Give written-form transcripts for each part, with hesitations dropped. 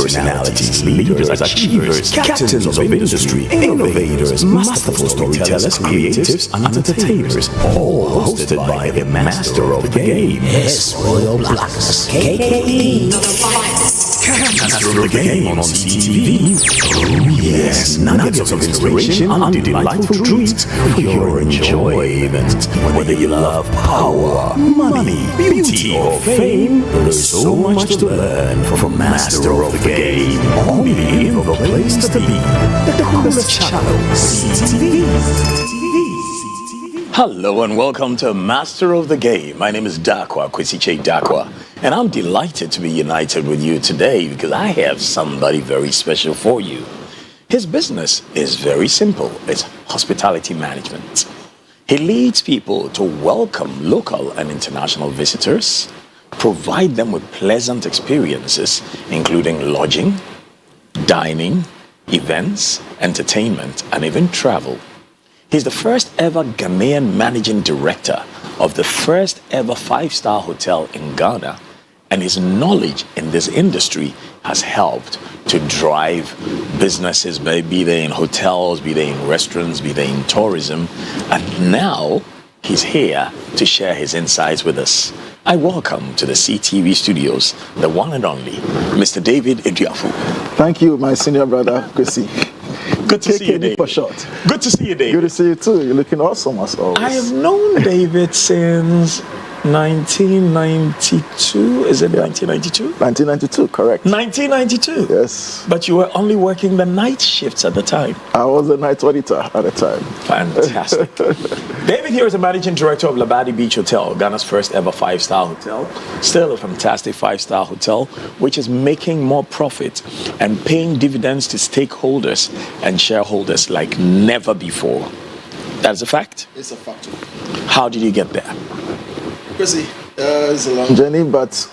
personalities, leaders, achievers, captains of industry, innovators, masterful storytellers, creatives, and entertainers, all hosted by the master of the game. Yes, Royal Blackness, KKD. Master of the game on CTV. Oh yes, nuggets of inspiration and delightful treats for your enjoyment. Whether you love power, money, beauty, or fame, there's so much to learn from Master of the Game. Only in the place to be. The coolest channel, CTV. Hello and welcome to Master of the Game. My name is Darkwah, Kwasi Darkwah, and I'm delighted to be united with you today because I have somebody very special for you. His business is very simple. It's hospitality management. He leads people to welcome local and international visitors, provide them with pleasant experiences, including lodging, dining, events, entertainment, and even travel. He's the first ever Ghanaian managing director of the first ever 5-star hotel in Ghana, and his knowledge in this industry has helped to drive businesses, be they in hotels, be they in restaurants, be they in tourism, and now he's here to share his insights with us. I welcome to the CTV studios the one and only Mr. David Eduaful. Thank you, my senior brother, Kwasi. Good to see you, David. For short. Good to see you, David. Good to see you too. You're looking awesome as always. I have known David since 1992. Is it 1992? 1992, correct. 1992? Yes. But you were only working the night shifts at the time. I was a night auditor at the time. Fantastic. David here is the managing director of Labadi Beach Hotel, Ghana's first ever 5-star hotel. Still a fantastic 5-star hotel, which is making more profit and paying dividends to stakeholders and shareholders like never before. That's a fact? It's a fact. How did you get there? Kwasi, it's a long journey, but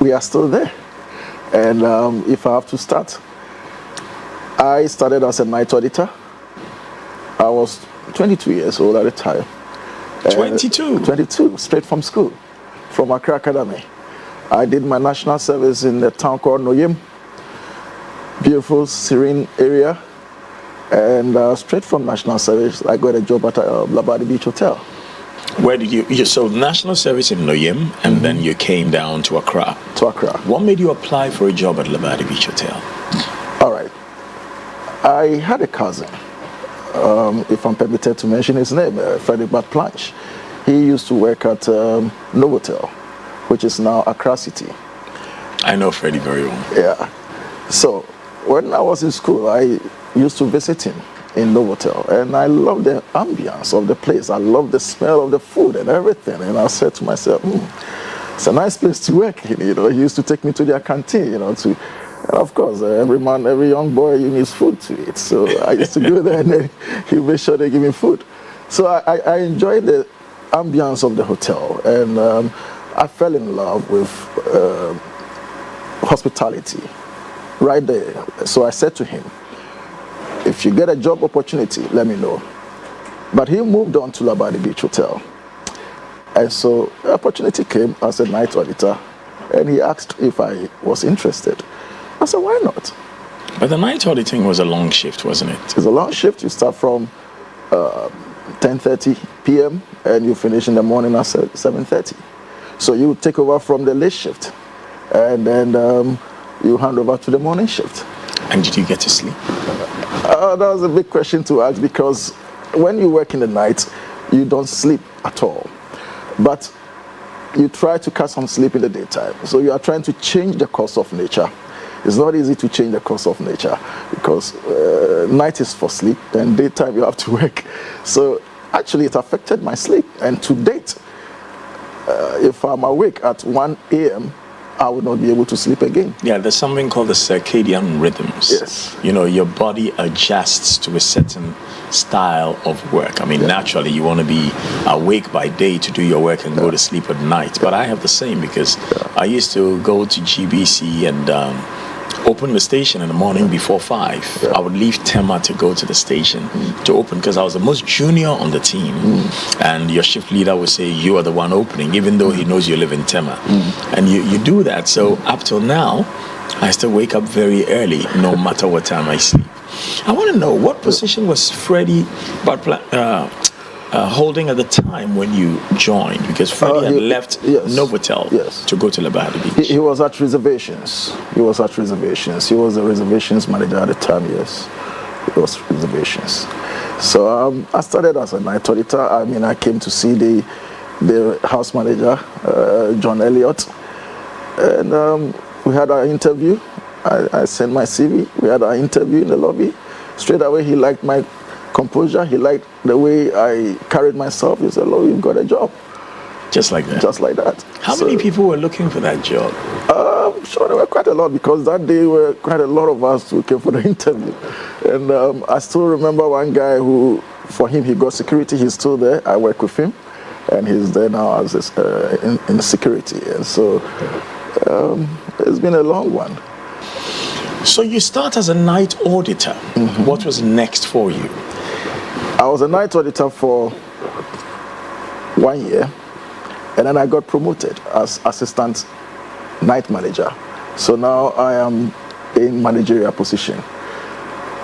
we are still there. And if I have to start, I started as a night auditor. I was 22 years old at the time. 22? 22, straight from school, from Accra Academy. I did my national service in the town called Noyem. Beautiful, serene area. And straight from national service, I got a job at Labadi Beach Hotel. Where did you so national service in Noyem, and then you came down to Accra? To Accra. What made you apply for a job at Labadi Beach Hotel? All right. I had a cousin, if I'm permitted to mention his name, Frederick Batplanche. He used to work at Novotel, which is now Accra City. I know Freddie very well. Yeah. So when I was in school, I used to visit him in Novotel, and I loved the ambience of the place. I loved the smell of the food and everything. And I said to myself, it's a nice place to work in. You know, he used to take me to their canteen, and of course, every young boy, you need food to eat. So I used to go there, and then he made sure they give me food. So I enjoyed the ambience of the hotel, and I fell in love with hospitality right there. So I said to him, if you get a job opportunity, let me know. But he moved on to Labadi Beach Hotel. And so the opportunity came as a night auditor, and he asked if I was interested. I said, why not? But the night auditing was a long shift, wasn't it? It's a long shift. You start from 10:30 p.m. and you finish in the morning at 7:30. So you take over from the late shift, and then you hand over to the morning shift. And did you get to sleep? That was a big question to ask, because when you work in the night, you don't sleep at all. But you try to catch some sleep in the daytime. So you are trying to change the course of nature. It's not easy to change the course of nature, because night is for sleep, and daytime you have to work. So actually it affected my sleep. And to date, if I'm awake at 1 a.m., I would not be able to sleep again. Yeah, there's something called the circadian rhythms. Yes. You know, your body adjusts to a certain style of work. I mean, naturally, you want to be awake by day to do your work and go to sleep at night. But I have the same, because I used to go to GBC and open the station in the morning before 5. Yeah. I would leave Tema to go to the station to open, because I was the most junior on the team. And your shift leader would say, you are the one opening, even though he knows you live in Tema. And you do that. So up till now, I still wake up very early, no matter what time I sleep. I want to know, what position was Freddie holding at the time when you joined? Because Freddie had left Novotel to go to Labadi Beach. He was at reservations. He was the reservations manager at the time, yes. It was reservations. So I started as a night auditor. I mean, I came to see the house manager, John Elliott, and we had our interview. I sent my CV. We had our interview in the lobby. Straight away, he liked my composure. He liked the way I carried myself. He said, "Oh, you've got a job." Just like that? Just like that. How many people were looking for that job? I'm sure there were quite a lot, because that day were quite a lot of us who came for the interview. And I still remember one guy who, for him, he got security. He's still there. I work with him, and he's there now as in security. And so it's been a long one. So you start as a night auditor. Mm-hmm. What was next for you? I was a night auditor for 1 year, and then I got promoted as assistant night manager. So now I am in managerial position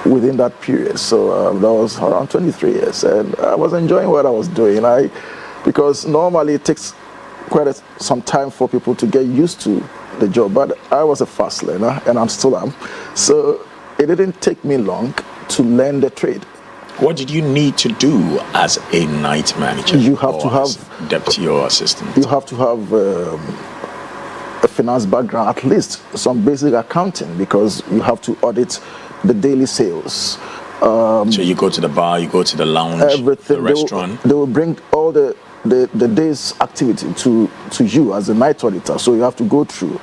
within that period. So that was around 23 years, and I was enjoying what I was doing. Because normally it takes quite some time for people to get used to the job, but I was a fast learner, and I'm still am. So it didn't take me long to learn the trade. What did you need to do as a night manager? You have to have deputy or assistant. You have to have a finance background, at least some basic accounting, because you have to audit the daily sales. So you go to the bar, you go to the lounge, everything, the restaurant. They will bring all the day's activity to you as a night auditor. So you have to go through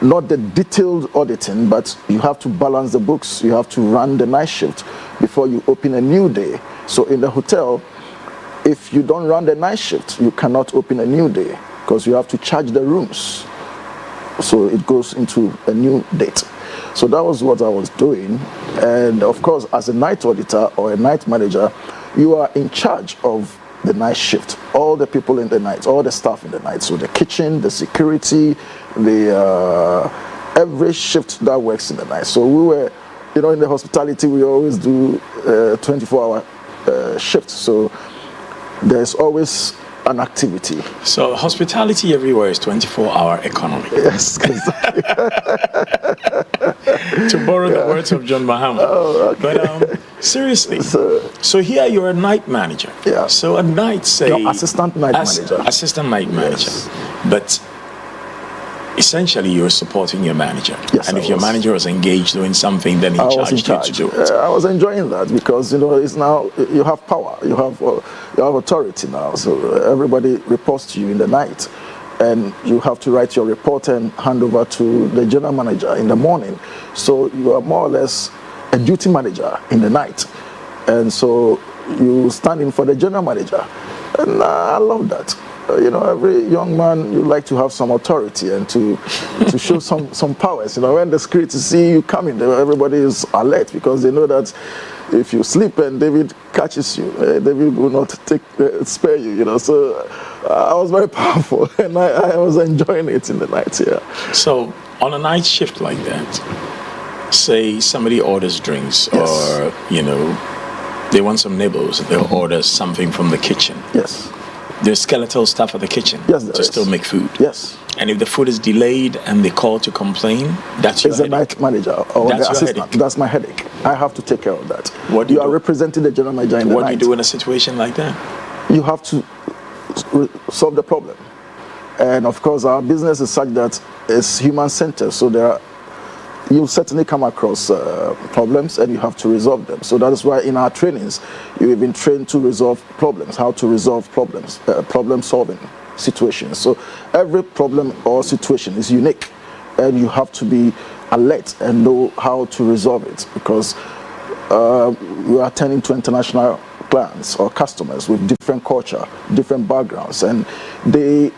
not the detailed auditing, but you have to balance the books. You have to run the night shift before you open a new day. So in the hotel, if you don't run the night shift, you cannot open a new day, because you have to charge the rooms. So it goes into a new date. So that was what I was doing. And of course, as a night auditor or a night manager, you are in charge of the night shift, all the people in the night, all the staff in the night. So the kitchen, the security, every shift that works in the night. So we were, in the hospitality, we always do 24-hour shifts. So there's always an activity. So hospitality everywhere is 24-hour economy. Yes. To borrow the words of John Mahama. Oh, okay. But seriously, so here you're a night manager. Yeah. So a night, say... No, assistant night manager. Assistant night manager. Yes. But essentially you're supporting your manager. Yes, and if your manager was engaged doing something, then he charged you to do it. I was enjoying that, because it's now you have power, you have authority now. So everybody reports to you in the night, and you have to write your report and hand over to the general manager in the morning. So you are more or less a duty manager in the night, and so you stand in for the general manager, and I love that. Every young man, you like to have some authority and to show some powers. When the security see you coming, everybody is alert, because they know that if you sleep and David catches you, David will not spare you. So I was very powerful, and I was enjoying it in the night. Yeah. So on a night shift like that, say somebody orders drinks, yes, or they want some nibbles, they'll order something from the kitchen. Yes. There's skeletal staff at the kitchen to still make food. Yes. And if the food is delayed and they call to complain, that's your headache. It's the night manager or that's the assistant. Headache. That's my headache. I have to take care of that. What do you are representing the general manager in the night. What do you do in a situation like that? You have to solve the problem. And of course, our business is such that it's human-centered. So you certainly come across problems, and you have to resolve them. So that is why in our trainings, you've been trained to resolve problems, how to resolve problems, problem-solving situations. So every problem or situation is unique, and you have to be alert and know how to resolve it, because you are attending to international clients or customers with different culture, different backgrounds, and they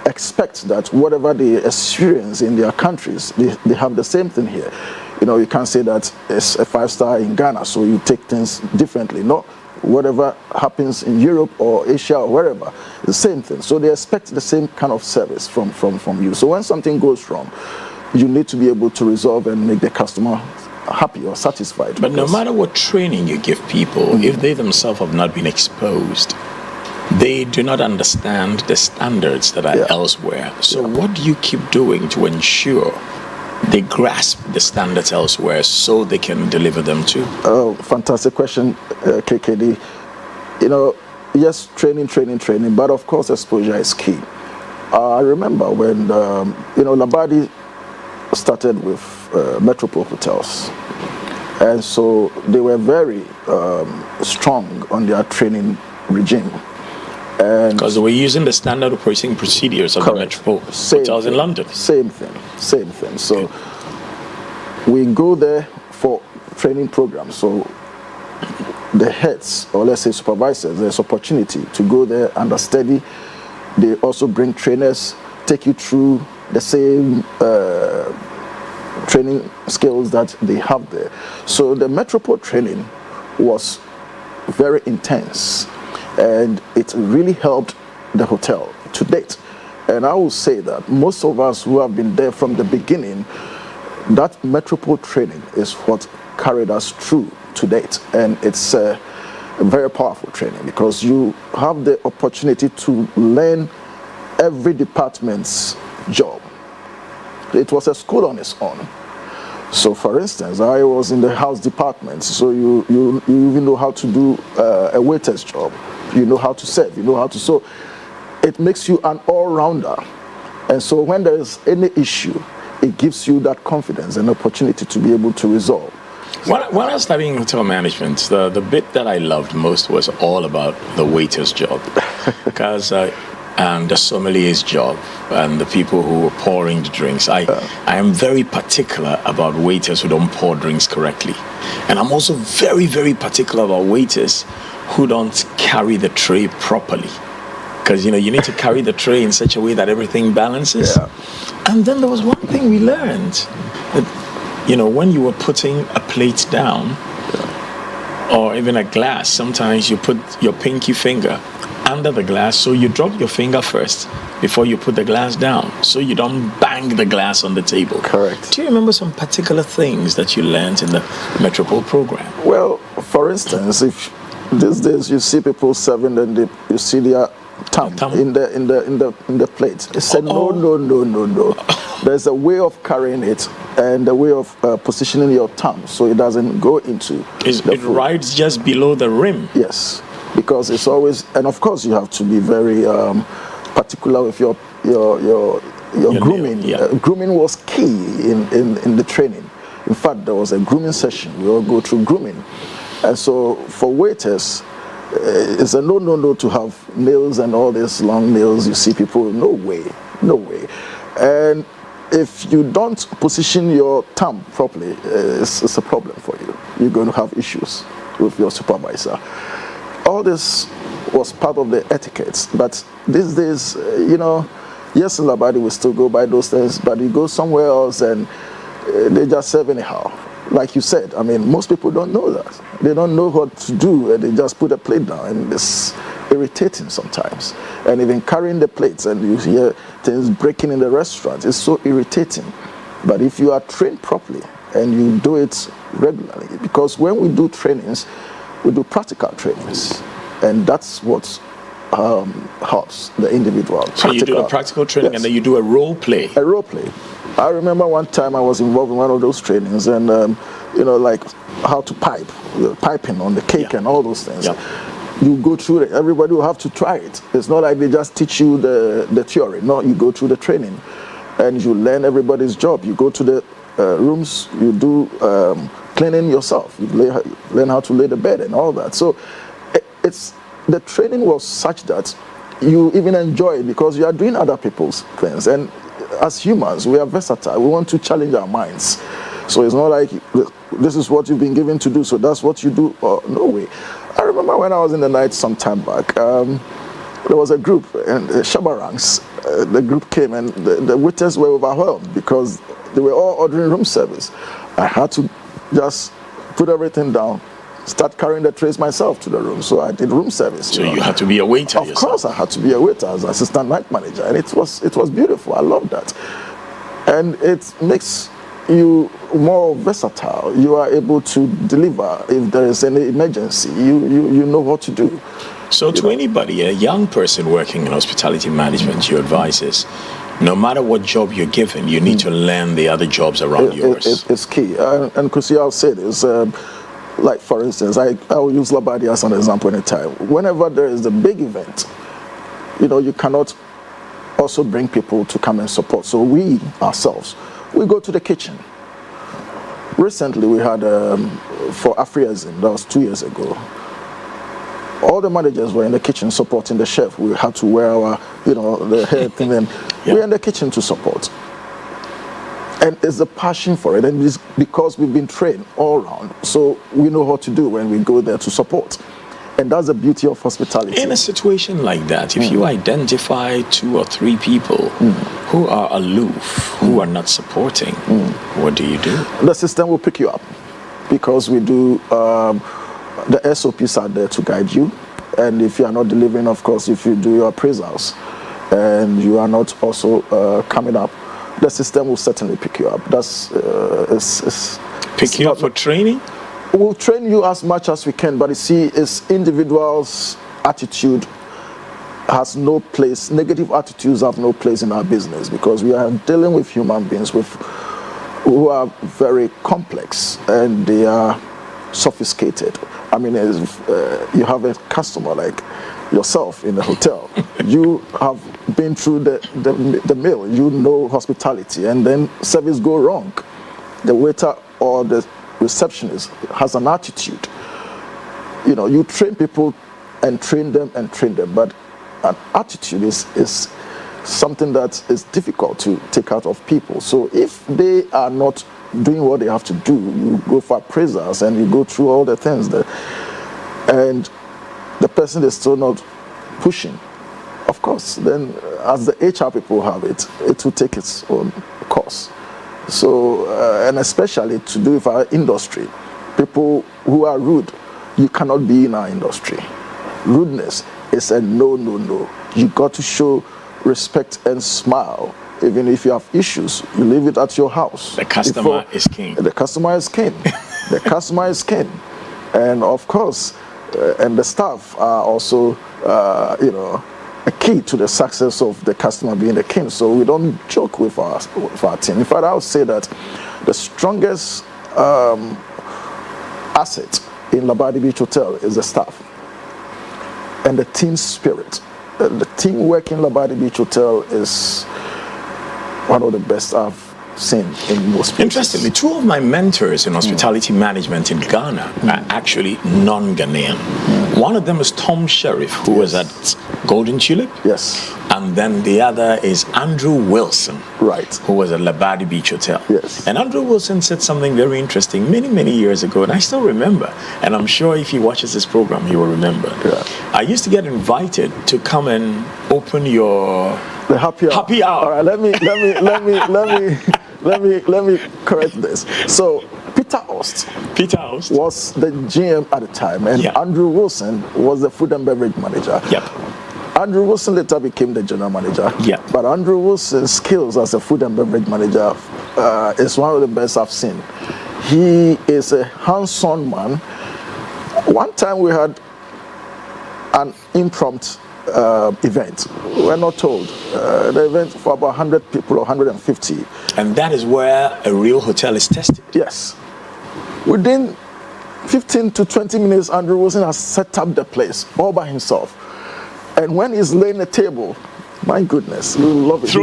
expect that whatever they experience in their countries, they have the same thing here. You can't say that it's a 5-star in Ghana, so you take things differently. No, whatever happens in Europe or Asia or wherever, the same thing. So they expect the same kind of service from you. So when something goes wrong, you need to be able to resolve and make the customer happy or satisfied. But no matter what training you give people, if they themselves have not been exposed, they do not understand the standards that are elsewhere. So what do you keep doing to ensure they grasp the standards elsewhere so they can deliver them too? Oh, fantastic question, KKD. Yes, training, but of course exposure is key. I remember when, Labadi started with Metropole Hotels. And so they were very strong on their training regime. Because they were using the standard operating procedures of the Metropole Hotels in London. Same thing. So we go there for training programs. So the heads, or let's say supervisors, there's opportunity to go there, understudy. They also bring trainers, take you through the same training skills that they have there. So the Metropole training was very intense, and it really helped the hotel to date. And I will say that most of us who have been there from the beginning, that Metropole training is what carried us through to date. And it's a very powerful training because you have the opportunity to learn every department's job. It was a school on its own. So for instance, I was in the house department, so you even know how to do a waiter's job. You know how to serve, you know how to, so it makes you an all-rounder. And so when there is any issue, it gives you that confidence and opportunity to be able to resolve. When I was studying hotel management, the bit that I loved most was all about the waiter's job. Because and the sommelier's job and the people who were pouring the drinks. I am very particular about waiters who don't pour drinks correctly. And I'm also very, very particular about waiters who don't carry the tray properly. Because, you need to carry the tray in such a way that everything balances. Yeah. And then there was one thing we learned. That, when you were putting a plate down, or even a glass, sometimes you put your pinky finger under the glass, so you drop your finger first before you put the glass down, so you don't bang the glass on the table. Correct. Do you remember some particular things that you learned in the Metropole program? Well, for instance, if these days you see people serving and you see their thumb in the plate, it's a no. There's a way of carrying it and a way of positioning your thumb so it doesn't go into it rides just below the rim. Yes. Because it's always, and of course you have to be very particular with your grooming. Grooming was key in the training. In fact, there was a grooming session. We all go through grooming. And so for waiters, it's a no to have nails and all these long nails. You see people, no way. And if you don't position your thumb properly, it's a problem for you. You're going to have issues with your supervisor. All this was part of the etiquettes, but these days, yes, in Labadi we still go by those things, but you go somewhere else and they just serve anyhow. Like you said, most people don't know that. They don't know what to do, and they just put a plate down, and it's irritating sometimes. And even carrying the plates, and you hear things breaking in the restaurant, it's so irritating. But if you are trained properly and you do it regularly, because when we do trainings, we do practical trainings, and that's what helps the individual. So you do the practical training, and then you do a role play. A role play. I remember one time I was involved in one of those trainings, and like how to piping on the cake and all those things. Yeah. You go through it. Everybody will have to try it. It's not like they just teach you the theory. No, you go through the training, and you learn everybody's job. You go to the rooms. You do cleaning yourself. You learn how to lay the bed and all that. So the training was such that you even enjoy it because you are doing other people's things. And as humans, we are versatile. We want to challenge our minds. So it's not like this is what you've been given to do, so that's what you do. No way. I remember when I was in the night some time back, there was a group, and Shabarangs, the group came, and the waiters were overwhelmed because they were all ordering room service. I had to just put everything down, start carrying the trays myself to the room. So I did room service. So you had to be a waiter yourself? Of course I had to be a waiter as assistant night manager, and it was beautiful. I loved that. And it makes you more versatile. You are able to deliver if there is any emergency. You know what to do. So to anybody, a young person working in hospitality management, your advice is, no matter what job you're given, you need to learn the other jobs around yours. It's key. And Kwasi, I'll say this, like for instance, I will use Labadi as an example anytime. Whenever there is a big event, you cannot also bring people to come and support. So we ourselves, we go to the kitchen. Recently we had, for Afrianism, that was 2 years ago, all the managers were in the kitchen supporting the chef. We had to wear our, the hair thing, and we're in the kitchen to support. And it's a passion for it, and it's because we've been trained all around, so we know what to do when we go there to support. And that's the beauty of hospitality. In a situation like that, if you identify 2 or 3 people who are aloof, who are not supporting, what do you do? The system will pick you up, because we do, the SOPs are there to guide you. And if you are not delivering, of course, if you do your appraisals and you are not also coming up, the system will certainly pick you up. That's pick you up for training? We'll train you as much as we can, but you see, it's individuals' attitude has no place. Negative attitudes have no place in our business, because we are dealing with human beings who are very complex and they are sophisticated. I mean, if you have a customer like yourself in a hotel, you have been through the meal, you know hospitality, and then service go wrong. The waiter or the receptionist has an attitude. You train people and train them, but an attitude is something that is difficult to take out of people. So if they are not doing what they have to do, you go for appraisals and you go through all the things that, and the person is still not pushing, of course, then as the HR people have it will take its own course. So, and especially to do with our industry, people who are rude, you cannot be in our industry. Rudeness is a no. You got to show respect and smile. Even if you have issues, you leave it at your house. The customer is king. The customer is king. The customer is king. And of course, and the staff are also, a key to the success of the customer being the king. So we don't joke with our team. In fact, I would say that the strongest asset in Labadi Beach Hotel is the staff and the team spirit. The teamwork in Labadi Beach Hotel is one of the best I've seen in most places. Interestingly, 2 of my mentors in hospitality management in Ghana are actually non-Ghanaian. One of them is Tom Sheriff, who was at Golden Tulip. Yes. And then the other is Andrew Wilson, right, who was at Labadi Beach Hotel. Yes. And Andrew Wilson said something very interesting many years ago, and I still remember. And I'm sure if he watches this program, he will remember. Yeah. I used to get invited to come and open the happy hour. All right, let me correct this. So Peter Ost was the GM at the time, and Andrew Wilson was the food and beverage manager. Yep. Andrew Wilson later became the general manager. Yeah. But Andrew Wilson's skills as a food and beverage manager is one of the best I've seen. He is a hands-on man. One time we had an impromptu event. We're not told. The event for about 100 people or 150. And that is where a real hotel is tested. Yes. Within 15 to 20 minutes, Andrew Wilson has set up the place all by himself. And when he's laying the table, my goodness, we love it.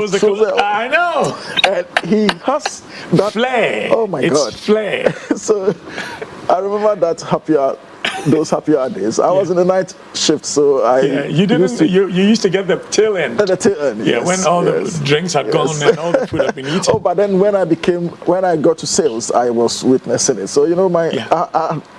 I know. And he has that flair. Oh my God. It's flair. So I remember that those happier days. I was in the night shift, so you used to get the tail end. The tail end. Yeah, yes, when all the drinks had gone and all the food had been eaten. Oh, but then when I got to sales, I was witnessing it. So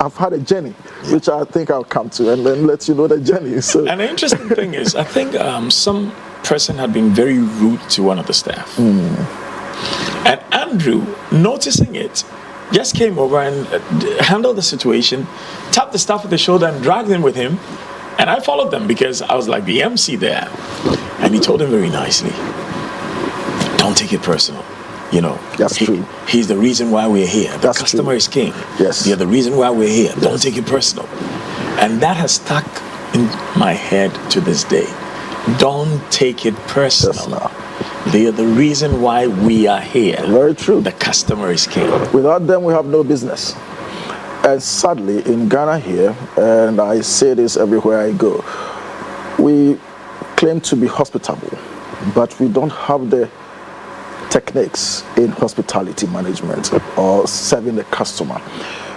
I've had a journey, which I think I'll come to and then let you know the journey. So. And the interesting thing is, I think some person had been very rude to one of the staff, and Andrew, noticing it, just came over and handled the situation, tapped the staff at the shoulder and dragged them with him. And I followed them because I was like the MC there. And he told him very nicely, don't take it personal. You know, That's true. He's the reason why we're here. The That's customer true. is king. Yes. You're the reason why we're here. Don't take it personal. And that has stuck in my head to this day. Don't take it personal. They are the reason why we are here. Very true. The customer is king. Without them, we have no business. And sadly, in Ghana here, and I say this everywhere I go, we claim to be hospitable, but we don't have the techniques in hospitality management or serving the customer.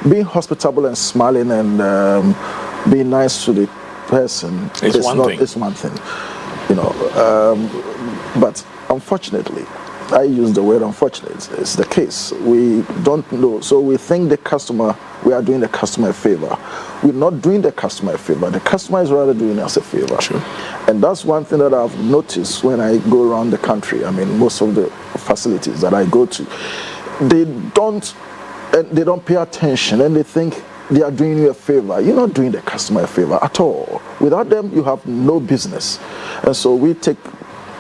Being hospitable and smiling and being nice to the person It's one thing, you know. But unfortunately, I use the word unfortunate. It's the case. We don't know. So we think we are doing the customer a favor. We're not doing the customer a favor. The customer is rather doing us a favor. True. And that's one thing that I've noticed when I go around the country. I mean, most of the facilities that I go to, they don't pay attention, and they think they are doing you a favor. You're not doing the customer a favor at all. Without them, you have no business. And so we take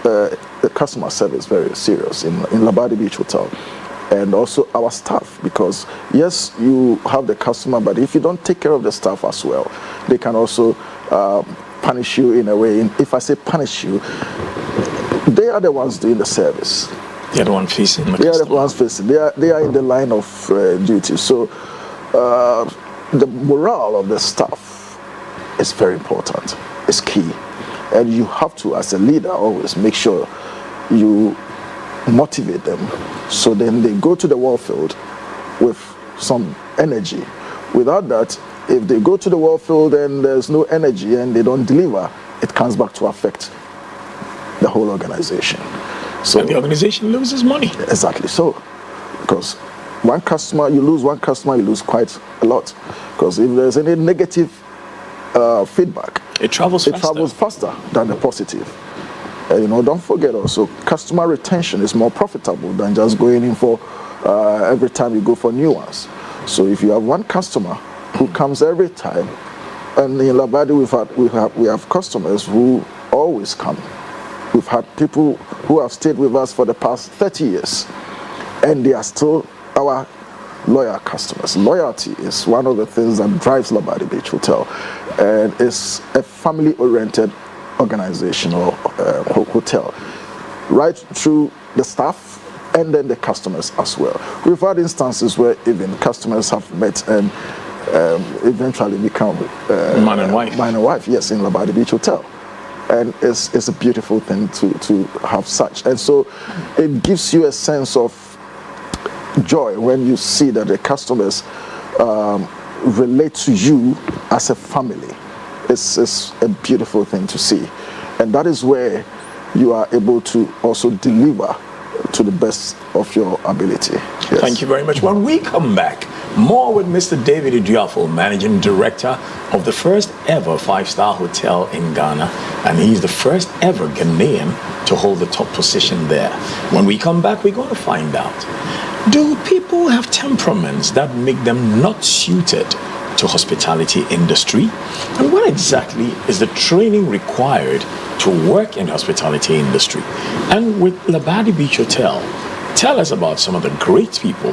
the customer service very serious in Labadi Beach Hotel, and also our staff, because yes, you have the customer, but if you don't take care of the staff as well, they can also punish you in a way. And if I say punish you, they are the ones doing the service. They are the ones facing the They are customer. the ones facing. They are in the line of duty. So the morale of the staff is very important. It's key. And you have to, as a leader, always make sure you motivate them, so then they go to the war field with some energy. Without that, if they go to the war field and there's no energy and they don't deliver, it comes back to affect the whole organization. So And the organization loses money. exactly so, because you lose quite a lot. Because if there's any negative feedback, It travels faster. it travels faster than the positive. You know, don't forget also, customer retention is more profitable than just going in for every time you go for new ones. So if you have one customer who comes every time, and in Labadi we have customers who always come. We've had people who have stayed with us for the past 30 years, and they are still our loyal customers. Loyalty is one of the things that drives Labadi Beach Hotel, and it's a family-oriented organization or hotel, right through the staff and then the customers as well. We've had instances where even customers have met and eventually become Man and wife. Man and wife, yes, in Labadi Beach Hotel. And it's a beautiful thing to have such. And so it gives you a sense of joy when you see that the customers relate to you as a family. It's a beautiful thing to see. And that is where you are able to also deliver to the best of your ability. Yes. Thank you very much. When we come back, more with Mr. David Eduaful, Managing Director of the first ever 5-star hotel in Ghana, and he's the first ever Ghanaian to hold the top position there. When we come back, we're going to find out, do people have temperaments that make them not suited to hospitality industry? And what exactly is the training required to work in hospitality industry? And with Labadi Beach Hotel, tell us about some of the great people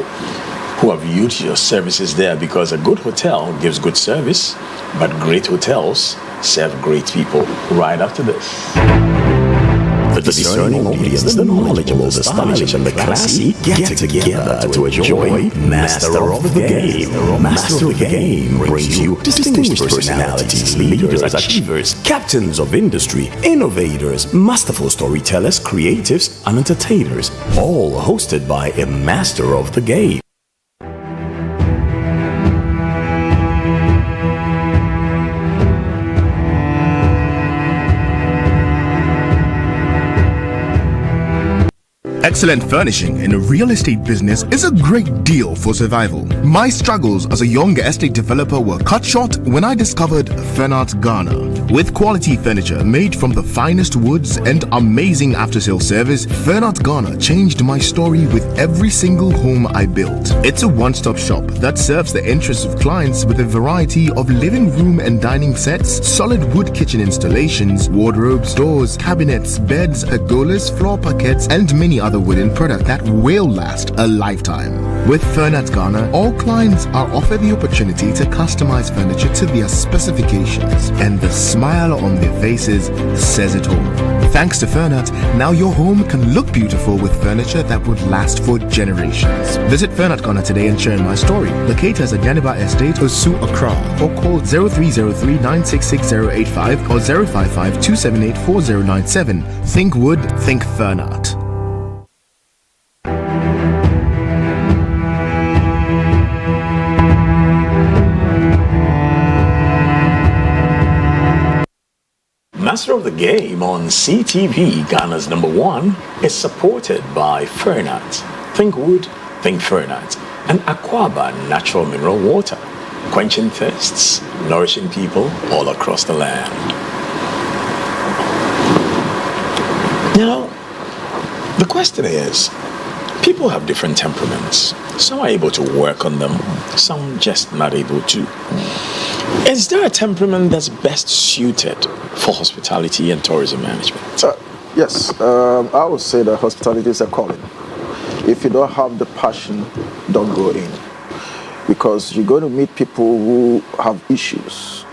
who have used your services there, because a good hotel gives good service, but great hotels serve great people. Right after this. The discerning audience, the knowledgeable, the stylish, and the classy get together to enjoy Master of the Game. Master of the Game brings you distinguished personalities, leaders, achievers, captains of industry, innovators, masterful storytellers, creatives, and entertainers, all hosted by a Master of the Game. Excellent furnishing in a real estate business is a great deal for survival. My struggles as a young estate developer were cut short when I discovered Fernart Ghana. With quality furniture made from the finest woods and amazing after-sale service, Fernart Ghana changed my story with every single home I built. It's a one-stop shop that serves the interests of clients with a variety of living room and dining sets, solid wood kitchen installations, wardrobes, doors, cabinets, beds, pergolas, floor parquets, and many other another wooden product that will last a lifetime. With Furniture Ghana, all clients are offered the opportunity to customize furniture to their specifications, and the smile on their faces says it all. Thanks to Furniture, now your home can look beautiful with furniture that would last for generations. Visit Furniture Ghana today and share my story. Locate us at Yaniba Estate, Osu, Accra, or call 0303 966 085 or 055 278 4097. Think wood, think Furniture. Master of the Game on CTV, Ghana's #1, is supported by Fernat, Think Wood, Think Fernat, and Aquaba Natural Mineral Water, quenching thirsts, nourishing people all across the land. Now, the question is, people have different temperaments. Some are able to work on them, some just not able to. Is there a temperament that's best suited for hospitality and tourism management? Yes, I would say that hospitality is a calling. If you don't have the passion, don't go in. Because you're going to meet people who have issues.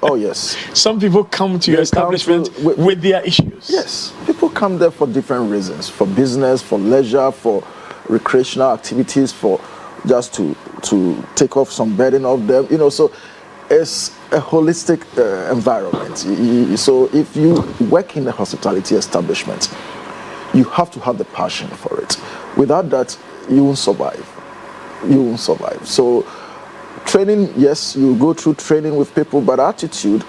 Oh, yes. Some people come to your establishment with their issues. Yes. People come there for different reasons. For business, for leisure, for recreational activities, for just to take off some burden off them. So it's a holistic environment. So if you work in a hospitality establishment, you have to have the passion for it. Without that, you won't survive. You won't survive. So training, yes, you go through training with people, but attitude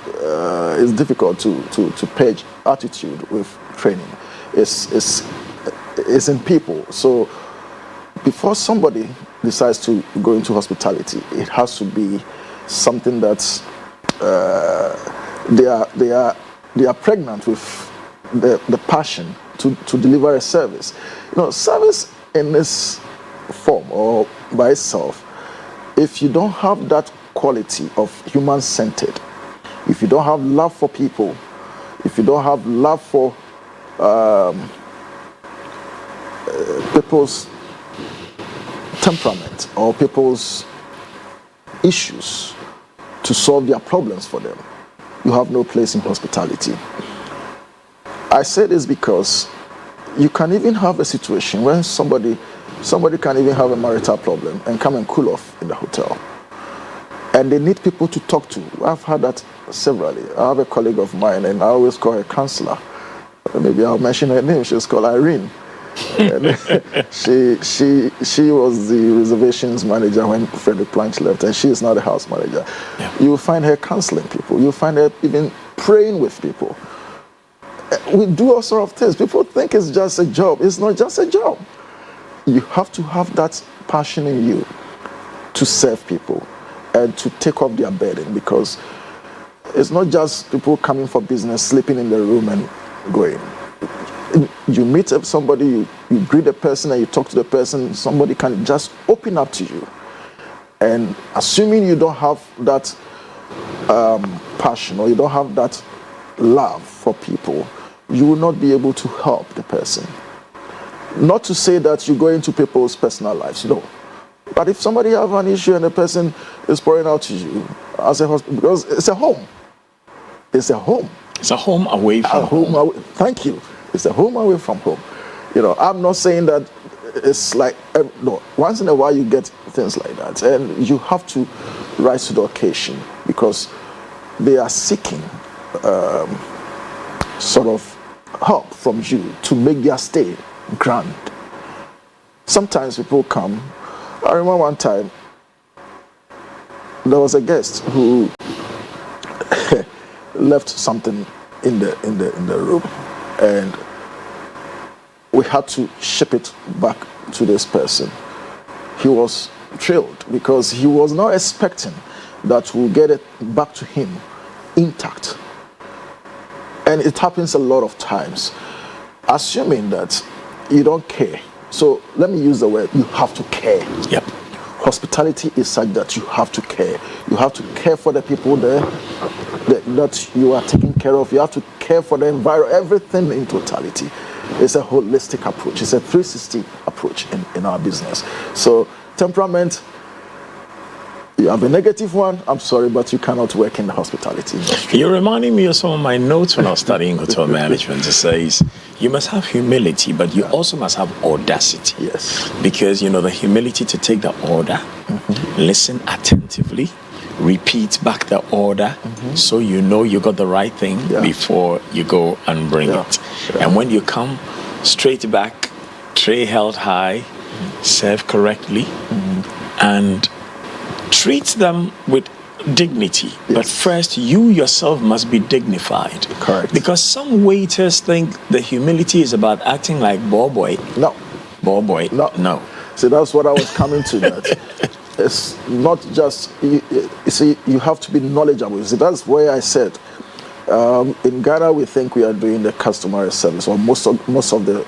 is difficult to page attitude with training. It's in people. So before somebody decides to go into hospitality, it has to be something that they are pregnant with the passion to deliver a service. Service in this form or by itself, if you don't have that quality of human-centered, if you don't have love for people, if you don't have love for people's temperament or people's issues to solve their problems for them, you have no place in hospitality. I say this because you can even have a situation when somebody can even have a marital problem and come and cool off in the hotel, and they need people to talk to. I've had that severally. I have a colleague of mine, and I always call her counselor. Maybe I'll mention her name. She's called Irene. And she was the reservations manager when Frederick Planch left, and she is now the house manager. Yeah. You will find her counseling people. You'll find her even praying with people. We do all sorts of things. People think it's just a job. It's not just a job. You have to have that passion in you to serve people and to take off their burden, because it's not just people coming for business, sleeping in the room and going. You meet somebody, you greet a person and you talk to the person, somebody can just open up to you. And assuming you don't have that passion or you don't have that love for people, you will not be able to help the person. Not to say that you go into people's personal lives, no. But if somebody has an issue and the person is pouring out to you as a hospital, because it's a home. It's a home. It's a home away from home. Thank you. It's a home away from home. I'm not saying that it's like, no, once in a while you get things like that. And you have to rise to the occasion, because they are seeking sort of help from you to make their stay grand. Sometimes people come. I remember one time there was a guest who left something in the room, and we had to ship it back to this person. He was thrilled because he was not expecting that we'll get it back to him intact. And it happens a lot of times, assuming that you don't care. So let me use the word, you have to care. Yep. Hospitality is such that you have to care. You have to care for the people there that you are taking care of. You have to care for the environment, everything in totality. It's a holistic approach. It's a 360 approach in our business. So temperament, you have a negative one, I'm sorry, but you cannot work in the hospitality industry. You're reminding me of some of my notes when I was studying hotel management. It says you must have humility, but you also must have audacity. Yes. Because, the humility to take the order, listen attentively, repeat back the order, so you got the right thing before you go and bring it. Yeah. And when you come straight back, tray held high, serve correctly, and treat them with dignity. Yes. But first, you yourself must be dignified. Correct. Because some waiters think the humility is about acting like ball boy. No. Ball boy. No. See, that's what I was coming to. That it's not just, you see, you have to be knowledgeable. See, that's where I said, in Ghana, we think we are doing the customer service, or most of the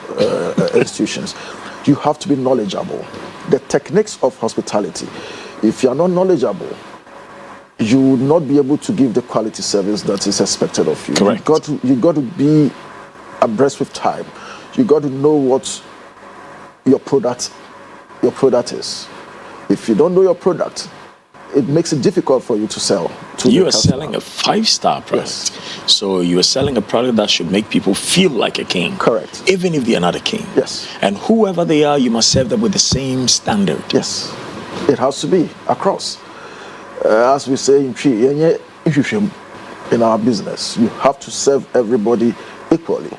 institutions. You have to be knowledgeable. The techniques of hospitality. If you are not knowledgeable, you will not be able to give the quality service that is expected of you. Correct. You got to be abreast with time. You got to know what your product is. If you don't know your product, it makes it difficult for you to sell. You are selling a 5-star product. Yes. So you are selling a product that should make people feel like a king. Correct. Even if they are not a king. Yes. And whoever they are, you must serve them with the same standard. Yes. It has to be across. As we say in Kyei, in our business, you have to serve everybody equally.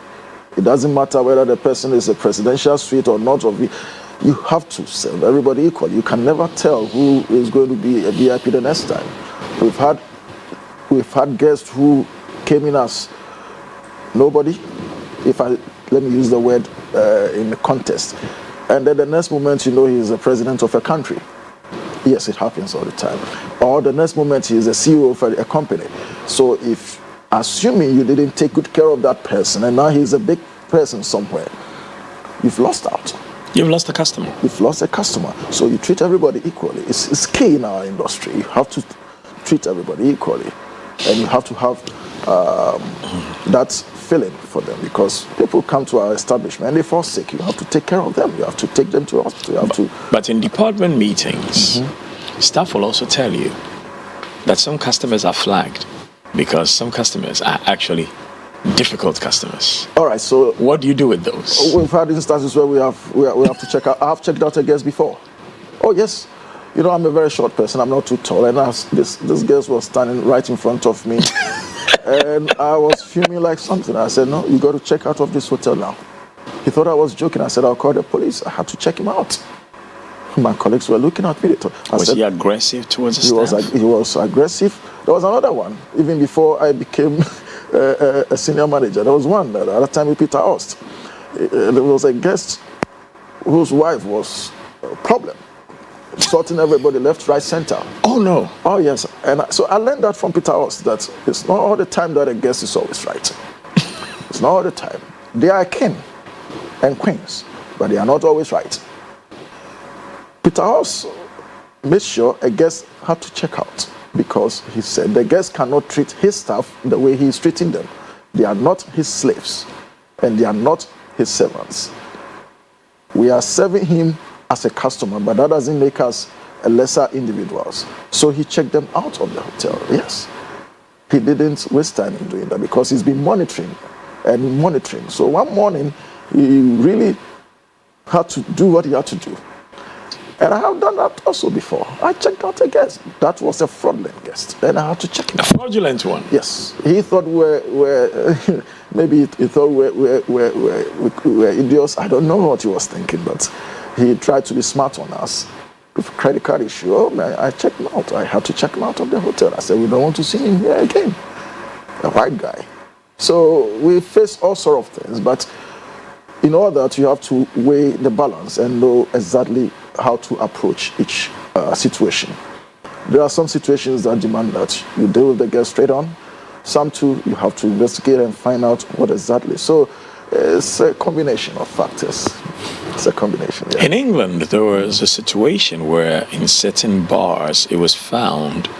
It doesn't matter whether the person is a presidential suite or not. You have to serve everybody equally. You can never tell who is going to be a VIP the next time. We've had guests who came in as nobody. Let me use the word in the contest, and then the next moment he's the president of a country. Yes, it happens all the time. Or the next moment he is the CEO of a company. So if, assuming you didn't take good care of that person and now he's a big person somewhere, you've lost out. You've lost a customer. You've lost a customer. So you treat everybody equally. It's key in our industry. You have to treat everybody equally. And you have to have that feeling for them, because people come to our establishment and they fall sick. You have to take care of them. You have to take them to the hospital. But in department meetings, staff will also tell you that some customers are flagged because some customers are actually difficult customers. All right, so what do you do with those? We've had instances where we have to check out. I've checked out a guest before. Oh yes, I'm a very short person. I'm not too tall, and this guest was standing right in front of me, and I was fuming like something. I said, "No, you got to check out of this hotel now." He thought I was joking. I said, "I'll call the police." I had to check him out. My colleagues were looking at me. Was he aggressive towards the staff? He was aggressive. There was another one, even before I became a senior manager. There was one at that time with Peter Ost. There was a guest whose wife was a problem, sorting everybody left, right, center. Oh no. Oh yes. And so I learned that from Peter Ost, that it's not all the time that a guest is always right. It's not all the time. They are king and queens, but they are not always right. Peter Ost made sure a guest had to check out, because he said the guest cannot treat his staff the way he is treating them. They are not his slaves, and they are not his servants. We are serving him as a customer, but that doesn't make us a lesser individuals. So he checked them out of the hotel. Yes, he didn't waste time in doing that, because he's been monitoring and monitoring. So one morning he really had to do what he had to do. And I have done that also before. I checked out a guest. That was a fraudulent guest. And I had to check him out. A fraudulent one? Yes. He thought maybe he thought we're idiots. I don't know what he was thinking, but he tried to be smart on us. With a credit card issue, I checked him out. I had to check him out of the hotel. I said, we don't want to see him here again. A white guy. So we face all sorts of things, but in all that, you have to weigh the balance and know exactly how to approach each situation. There are some situations that demand that you deal with the guest straight on. Some too, you have to investigate and find out what exactly. So it's a combination of factors. It's a combination. Yeah. In England, there was a situation where in certain bars, it was found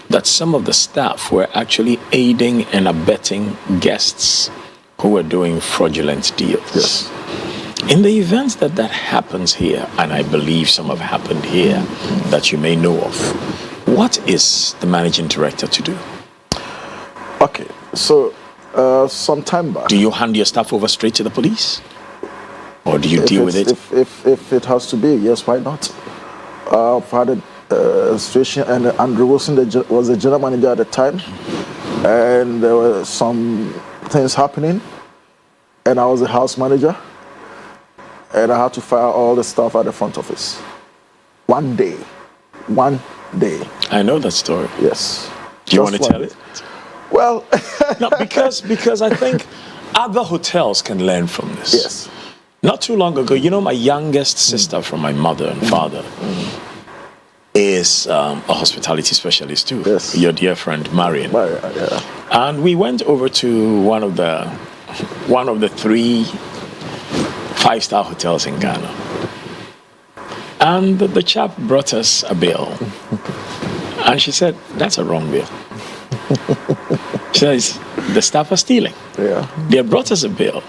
that some of the staff were actually aiding and abetting guests who were doing fraudulent deals. Yes. In the event that happens here, and I believe some have happened here that you may know of, what is the managing director to do? Okay, so some time back. Do you hand your stuff over straight to the police? Or do you deal with it? If it has to be, yes, why not? I've had a situation, and Andrew Wilson was the general manager at the time, and there were some things happening, and I was the house manager, and I had to fire all the staff at the front office. One day. I know that story. Yes. Do you want to tell it? Well, no, because I think other hotels can learn from this. Yes. Not too long ago, you know, my youngest sister from my mother and father is a hospitality specialist too. Yes. Your dear friend Marion. Yeah. And we went over to one of the 3 5-star hotels in Ghana. And the chap brought us a bill. And she said, that's a wrong bill. She says, the staff are stealing. Yeah. They brought us a bill,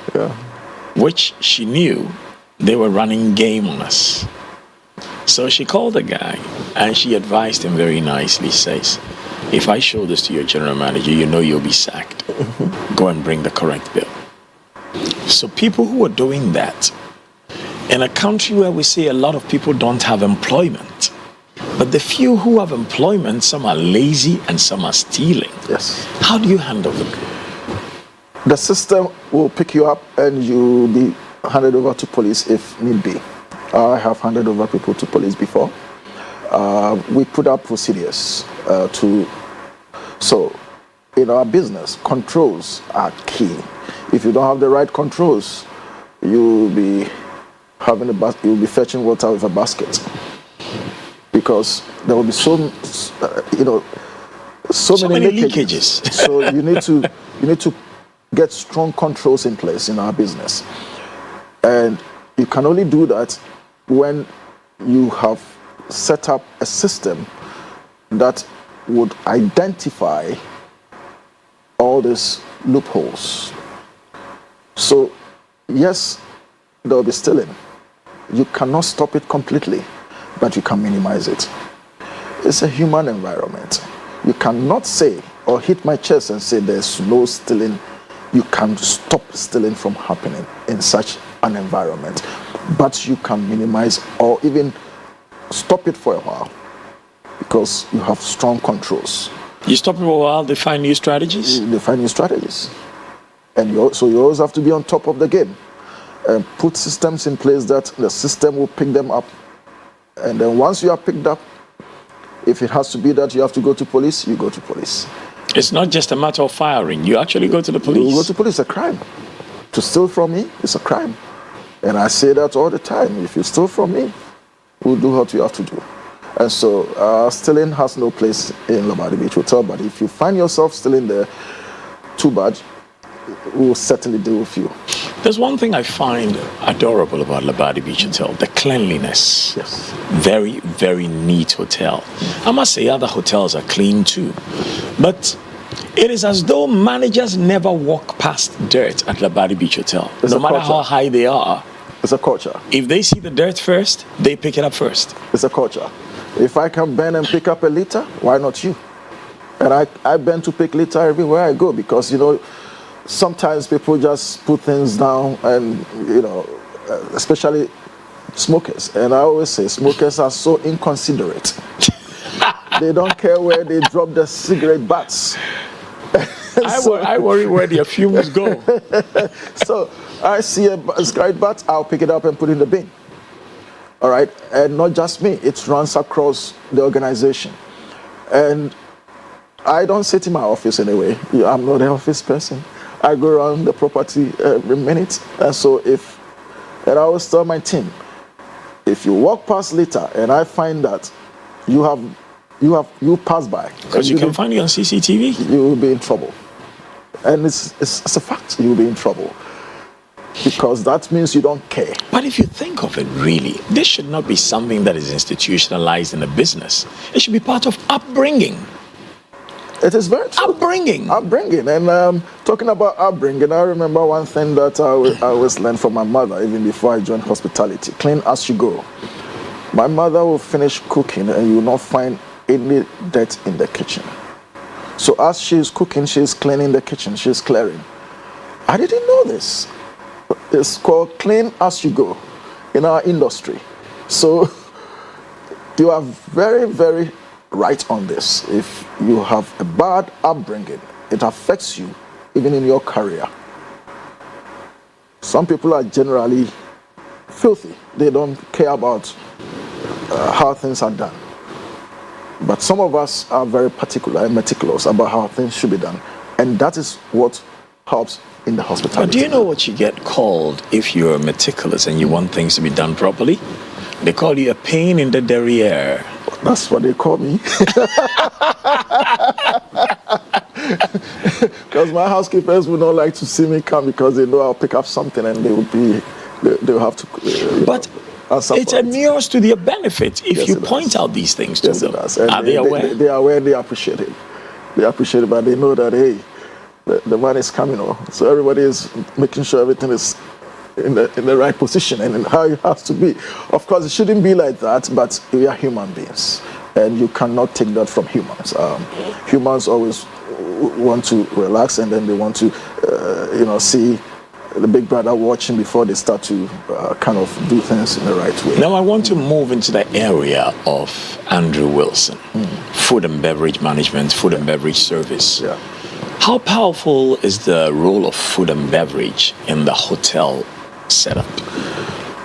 which she knew they were running game on us. So she called the guy and she advised him very nicely, says, if I show this to your general manager, you know you'll be sacked. Go and bring the correct bill. So people who are doing that, in a country where we say a lot of people don't have employment, but the few who have employment, some are lazy and some are stealing. Yes. How do you handle them? The system will pick you up and you'll be handed over to police if need be. I have handed over people to police before. We put out procedures so in our business, controls are key. If you don't have the right controls, you'll be you'll be fetching water with a basket, because there will be so many leakages. So you need to get strong controls in place in our business, and you can only do that when you have set up a system that would identify all these loopholes. So yes, there will be stealing. You cannot stop it completely, but you can minimize it. It's a human environment. You cannot say or hit my chest and say there's no stealing. You can stop stealing from happening in such an environment, but you can minimize or even stop it for a while because you have strong controls. You stop it for a while, define new strategies? Define new strategies. And you always have to be on top of the game. And put systems in place that the system will pick them up. And then once you are picked up, if it has to be that you have to go to police, you go to police. It's not just a matter of firing. You actually go to the police. You go to police. It's a crime. To steal from me is a crime. And I say that all the time. If you steal from me, we'll do what you have to do. And so stealing has no place in Labadi Beach Hotel. But if you find yourself stealing there, too bad, we'll certainly deal with you. There's one thing I find adorable about Labadi Beach Hotel, the cleanliness. Yes. Very, very neat hotel. I must say other hotels are clean too. But it is as though managers never walk past dirt at Labadi Beach Hotel. No matter how high they are. It's a culture. If they see the dirt first, they pick it up first. It's a culture. If I can bend and pick up a litter, why not you? And I bend to pick litter everywhere I go because, sometimes people just put things down and, especially smokers. And I always say smokers are so inconsiderate. They don't care where they drop the cigarette butts. I worry where their fumes go. So I see a cigarette butt, I'll pick it up and put it in the bin. All right? And not just me, it runs across the organization. And I don't sit in my office anyway. I'm not an office person. I go around the property every minute. And so and I always tell my team, if you walk past later and I find that you pass by. Because you can find it on CCTV. You will be in trouble. And it's a fact, you will be in trouble. Because that means you don't care. But if you think of it really, this should not be something that is institutionalized in a business. It should be part of upbringing. It is very true. Upbringing. Upbringing. And talking about upbringing, I remember one thing that I always learned from my mother, even before I joined hospitality: clean as you go. My mother will finish cooking and you will not find any dirt in the kitchen. So as she is cooking, she is cleaning the kitchen, she is clearing. I didn't know this. It's called clean as you go in our industry. So you are very, very right on this. If you have a bad upbringing, it affects you even in your career. Some people are generally filthy. They don't care about how things are done. But some of us are very particular and meticulous about how things should be done. And that is what helps in the hospitality. But do you know what you get called if you're meticulous and you want things to be done properly? They call you a pain in the derriere. That's what they call me. Because my housekeepers would not like to see me come because they know I'll pick up something and they'll have to. But it inures to their benefit if you point out these things to them. Are they aware? They are aware, they appreciate it. They appreciate it, but they know that, hey, the man is coming on. So everybody is making sure everything is in the right position and how it has to be. Of course, it shouldn't be like that, but we are human beings, and you cannot take that from humans. Humans always want to relax, and then they want to, see the big brother watching before they start to kind of do things in the right way. Now I want to move into the area of Andrew Wilson, food and beverage management, food and beverage service. Yeah. How powerful is the role of food and beverage in the hotel setup?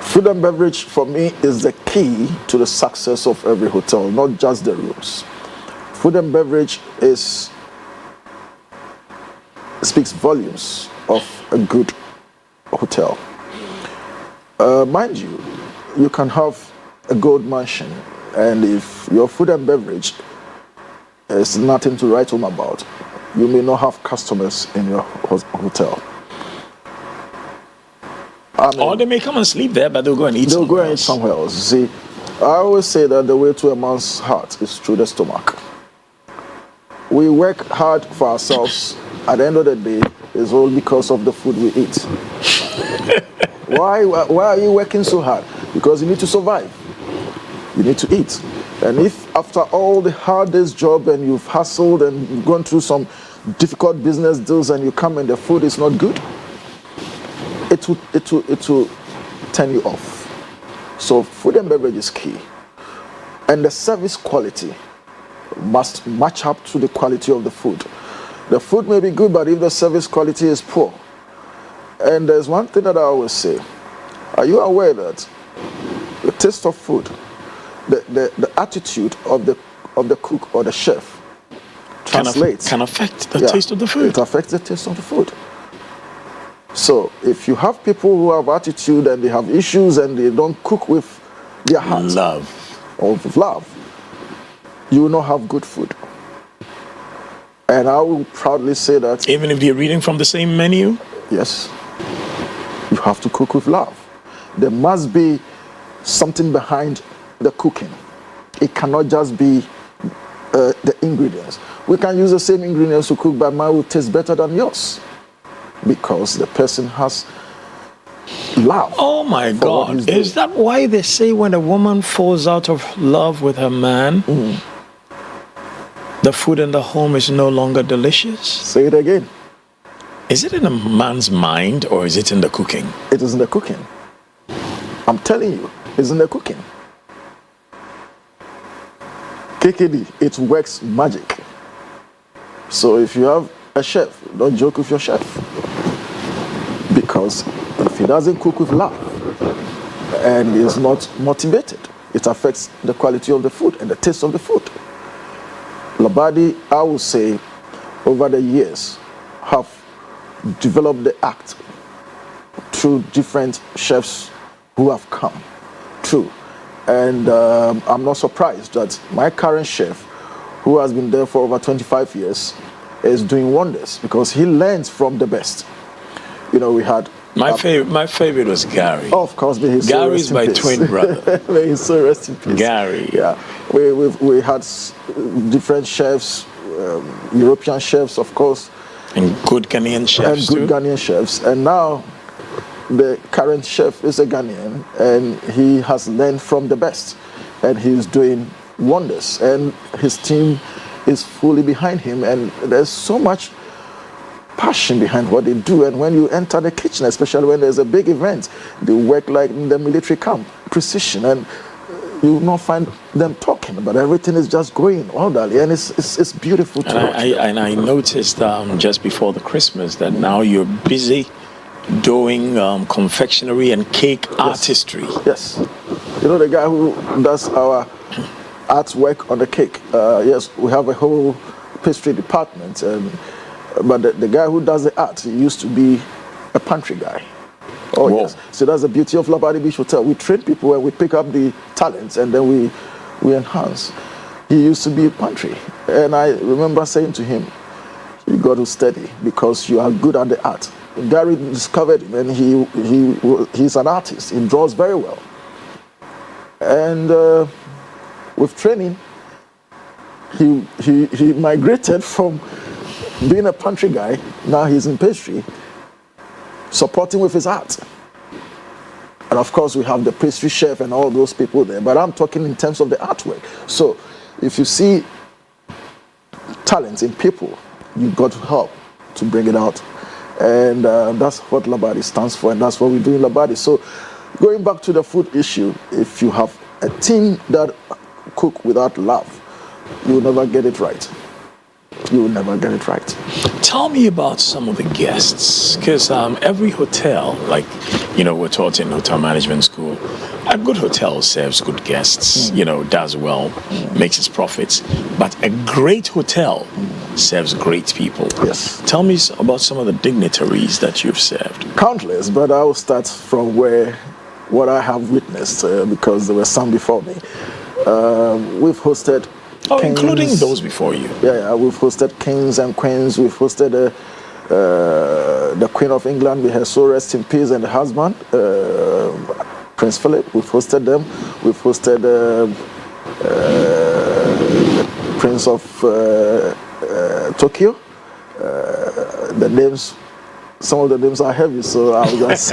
Food and beverage for me is the key to the success of every hotel, not just the rooms. Food and beverage speaks volumes of a good hotel. Mind you, you can have a gold mansion, and if your food and beverage is nothing to write home about, you may not have customers in your hotel. Or they may come and sleep there, but they'll go and eat somewhere else. They'll go and eat somewhere else. See, I always say that the way to a man's heart is through the stomach. We work hard for ourselves. At the end of the day, it's all because of the food we eat. Why are you working so hard? Because you need to survive. You need to eat. And if after all the hardest job and you've hustled and you've gone through some difficult business deals and you come and the food is not good, it will turn you off. So food and beverage is key. And the service quality must match up to the quality of the food. The food may be good, but if the service quality is poor. And there's one thing that I always say. Are you aware that the taste of food, the attitude of the cook or the chef translates can affect the taste of the food? It affects the taste of the food. So if you have people who have attitude and they have issues and they don't cook with their heart or with love, you will not have good food. And I will proudly say that even if they're reading from the same menu? Yes. You have to cook with love. There must be something behind the cooking. It cannot just be the ingredients. We can use the same ingredients to cook, but mine will taste better than yours because the person has love. Oh my God. Is that why they say when a woman falls out of love with her man, the food in the home is no longer delicious? Say it again. Is it in a man's mind or is it in the cooking? It is in the cooking. I'm telling you, it's in the cooking. KKD, it works magic. So if you have a chef, don't joke with your chef. Because if he doesn't cook with love and is not motivated, it affects the quality of the food and the taste of the food. Labadi, I would say, over the years, have developed the act through different chefs who have come through. And I'm not surprised that my current chef, who has been there for over 25 years, is doing wonders because he learns from the best. You know, we had my favorite was Gary. Oh, of course, Gary's my twin brother. May he so rest in peace. Gary. Yeah, we had different chefs European chefs, of course, And good Ghanaian chefs and good too. Ghanaian chefs. And now the current chef is a Ghanaian, and he has learned from the best, and he's doing wonders. And his team is fully behind him, and there's so much passion behind what they do. And when you enter the kitchen, especially when there's a big event, they work like in the military camp, precision, and you will not find them talking, but everything is just going orderly, and it's beautiful to watch. And I noticed just before the Christmas that now you're busy doing confectionery and cake artistry. Yes, you know the guy who does our artwork on the cake. Yes, we have a whole pastry department, but the guy who does the art, he used to be a pantry guy. Oh Whoa. yes, so that's the beauty of Labadi Beach Hotel. We train people and we pick up the talents, and then we enhance. He used to be a pantry, and I remember saying to him, "You got to study because you are good at the art." Gary discovered him, and he's an artist. He draws very well, and with training, he migrated from being a pantry guy. Now he's in pastry, supporting with his art. And of course, we have the pastry chef and all those people there, but I'm talking in terms of the artwork. So if you see talent in people, you've got to help to bring it out. And that's what Labadi stands for, and that's what we do in Labadi. So going back to the food issue, if you have a team that cook without love, you will never get it right. You will never get it right. Tell me about some of the guests, because every hotel, like, we're taught in hotel management school, a good hotel serves good guests, does well, makes its profits, but a great hotel serves great people. Yes. Tell me about some of the dignitaries that you've served. Countless, but I will start from what I have witnessed, because there were some before me. We've hosted kings, including those before you. Yeah, we've hosted kings and queens. We've hosted the Queen of England, may her soul rest in peace, and the husband, Prince Philip. We've hosted them. We've hosted the Prince of Tokyo. The names, some of the names are heavy, so I'll just.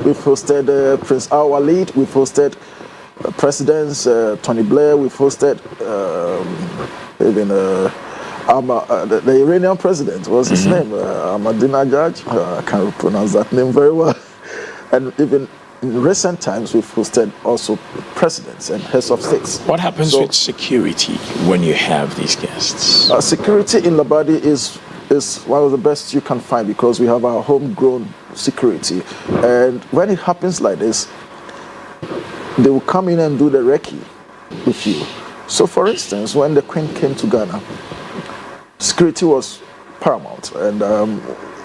We've hosted Prince Al Walid. We've hosted presidents, Tony Blair. We've hosted even the Iranian president. What's his name? Ahmadinejad. I can't pronounce that name very well. And even in recent times, we've hosted also presidents and heads of states. What happens with security when you have these guests? Security in Labadi is one of the best you can find, because we have our homegrown security. And when it happens like this, they will come in and do the recce with you. So for instance, when the Queen came to Ghana, security was paramount. And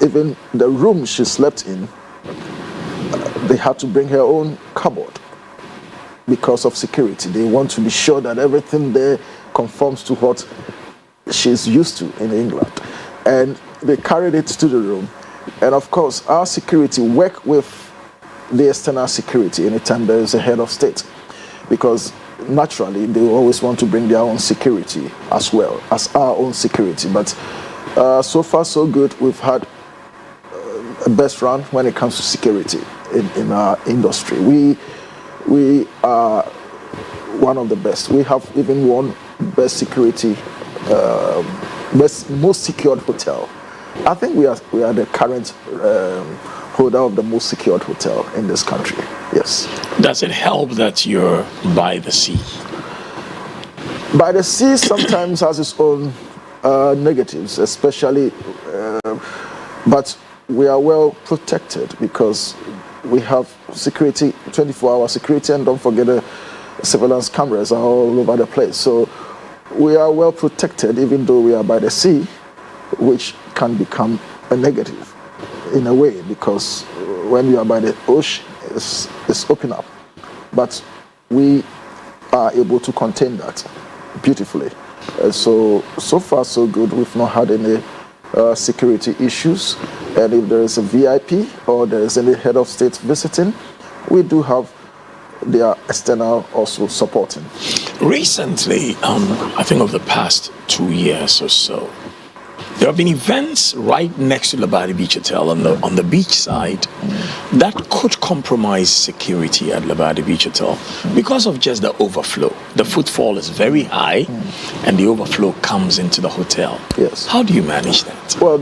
even the room she slept in, they had to bring her own cupboard because of security. They want to be sure that everything there conforms to what she's used to in England. And they carried it to the room. And of course, our security work with the external security anytime there is a head of state, because naturally they always want to bring their own security as well as our own security. But so far so good. We've had a best run when it comes to security in our industry. We are one of the best. We have even won best security, most secured hotel. I think we are the current holder of the most secured hotel in this country. Yes. Does it help that you're by the sea? By the sea sometimes has its own negatives, especially, but we are well protected because we have security, 24-hour security, and don't forget the surveillance cameras are all over the place. So we are well protected, even though we are by the sea, which can become a negative in a way, because when you are by the ocean, it's open up. But we are able to contain that beautifully. So far so good. We've not had any security issues. And if there is a VIP or there is any head of state visiting, we do have they are external also supporting. Recently, I think over the past 2 years or so, there have been events right next to Labadi Beach Hotel on the beach side that could compromise security at Labadi Beach Hotel because of just the overflow. The footfall is very high, and the overflow comes into the hotel. Yes. How do you manage that? Well,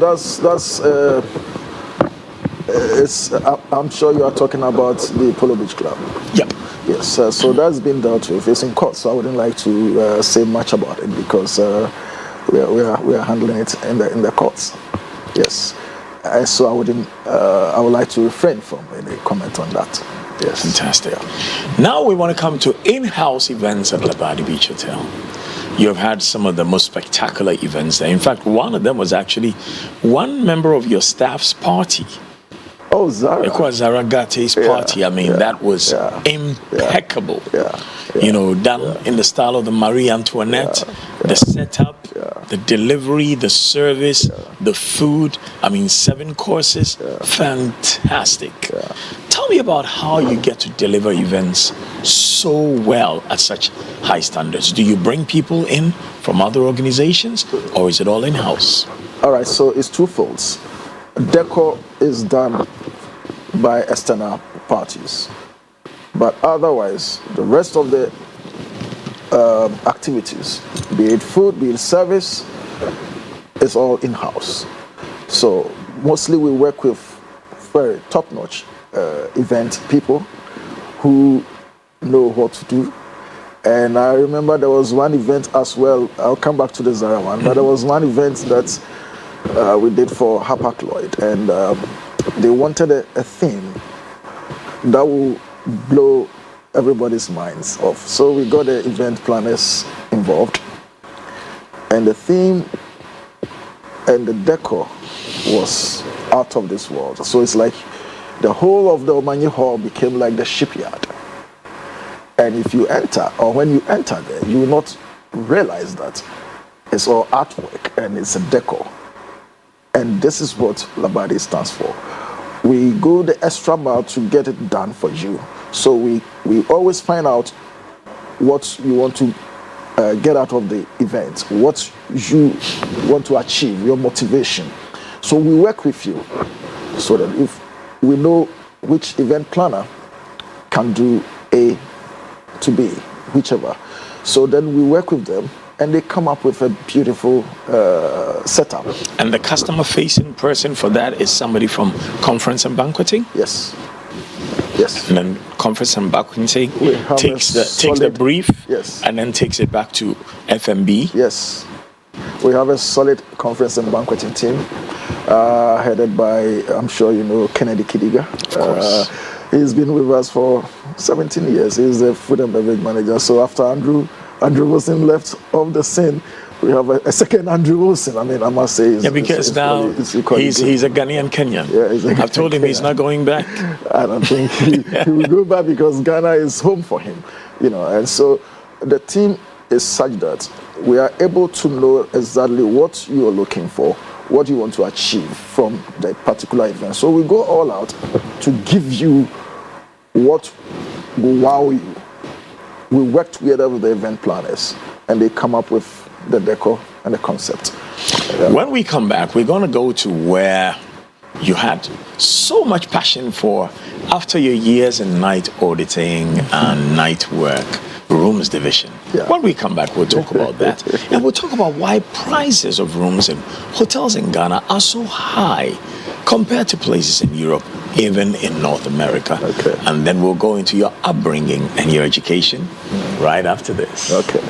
I'm sure you are talking about the Polo Beach Club. Yep. Yes, so that's been dealt with. It's in court, so I wouldn't like to say much about it because we are handling it in the courts. Yes, so I would like to refrain from any comment on that. Yes. Fantastic. Now we want to come to in-house events at Labadi Beach Hotel. You have had some of the most spectacular events there. In fact, one of them was actually one member of your staff's party. Oh, Zara. It was Zara Gate's party. I mean, that was impeccable. You know, done in the style of the Marie Antoinette, the setup, the delivery, the service, the food. I mean, 7 courses. Fantastic. Tell me about how you get to deliver events so well at such high standards. Do you bring people in from other organizations, or is it all in-house? All right, so it's twofold. Decor is done by external parties, but otherwise the rest of the activities, be it food, be it service, is all in-house. So mostly we work with very top-notch event people who know what to do. And I remember there was one event as well, I'll come back to the Zara one, but there was one event that we did for Hapag-Lloyd, and they wanted a theme that will blow everybody's minds off. So we got the event planners involved, and the theme and the decor was out of this world. So it's like the whole of the Omanyi Hall became like the shipyard. And if you enter, or when you enter there, you will not realize that it's all artwork and it's a decor. And this is what Labadi stands for. We go the extra mile to get it done for you. So we always find out what you want to get out of the event, what you want to achieve, your motivation. So we work with you so that if we know which event planner can do A to B, whichever. So then we work with them, and they come up with a beautiful setup. And the customer-facing person for that is somebody from conference and banqueting? Yes. Yes. And then conference and banqueting takes the brief, yes, and then takes it back to FMB. Yes. We have a solid conference and banqueting team headed by, I'm sure you know, Kennedy Kidiga. Of course. He's been with us for 17 years. He's the food and beverage manager. So after Andrew Wilson left off the scene, we have a second Andrew Wilson. I mean, I must say, because now he's a Ghanaian Kenyan. Yeah, I've told him he's not going back. I don't think he will go back because Ghana is home for him, you know. And so the team is such that we are able to know exactly what you are looking for, what you want to achieve from the particular event. So we go all out to give you what will wow you. We work together with the event planners, and they come up with the decor and the concept. When we come back, we're going to go to where you had so much passion for after your years in night auditing and night work, rooms division. Yeah. When we come back, we'll talk about that. And we'll talk about why prices of rooms in hotels in Ghana are so high compared to places in Europe, even in North America. Okay. And then we'll go into your upbringing and your education right after this. Okay.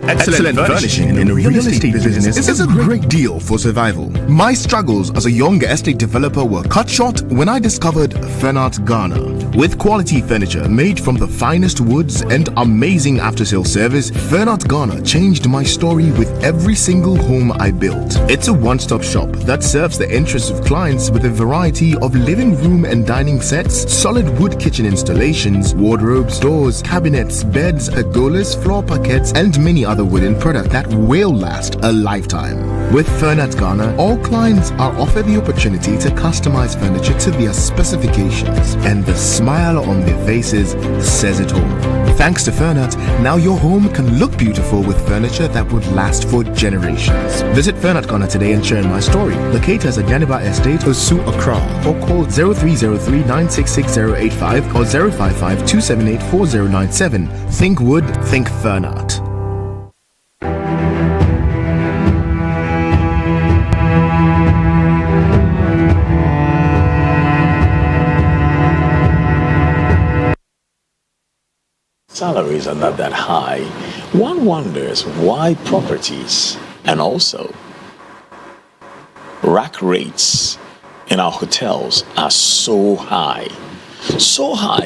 Excellent furnishing in the real estate business is a great deal for survival. My struggles as a young estate developer were cut short when I discovered Fenart Ghana. With quality furniture made from the finest woods and amazing after-sale service, Fernart Ghana changed my story with every single home I built. It's a one-stop shop that serves the interests of clients with a variety of living room and dining sets, solid wood kitchen installations, wardrobes, doors, cabinets, beds, pergolas, floor parquets, and many other wooden products that will last a lifetime. With Fernart Ghana, all clients are offered the opportunity to customize furniture to their specifications, and the smile on their faces says it all. Thanks to Fernart, now your home can look beautiful with furniture that would last for generations. Visit Fernart Ghana today and share my story. Locate us at Yaniba Estate, Osu, Accra, or call 0303 966085 or 055 278 4097. Think wood, think Fernart. Salaries are not that high. One wonders why properties and also rack rates in our hotels are so high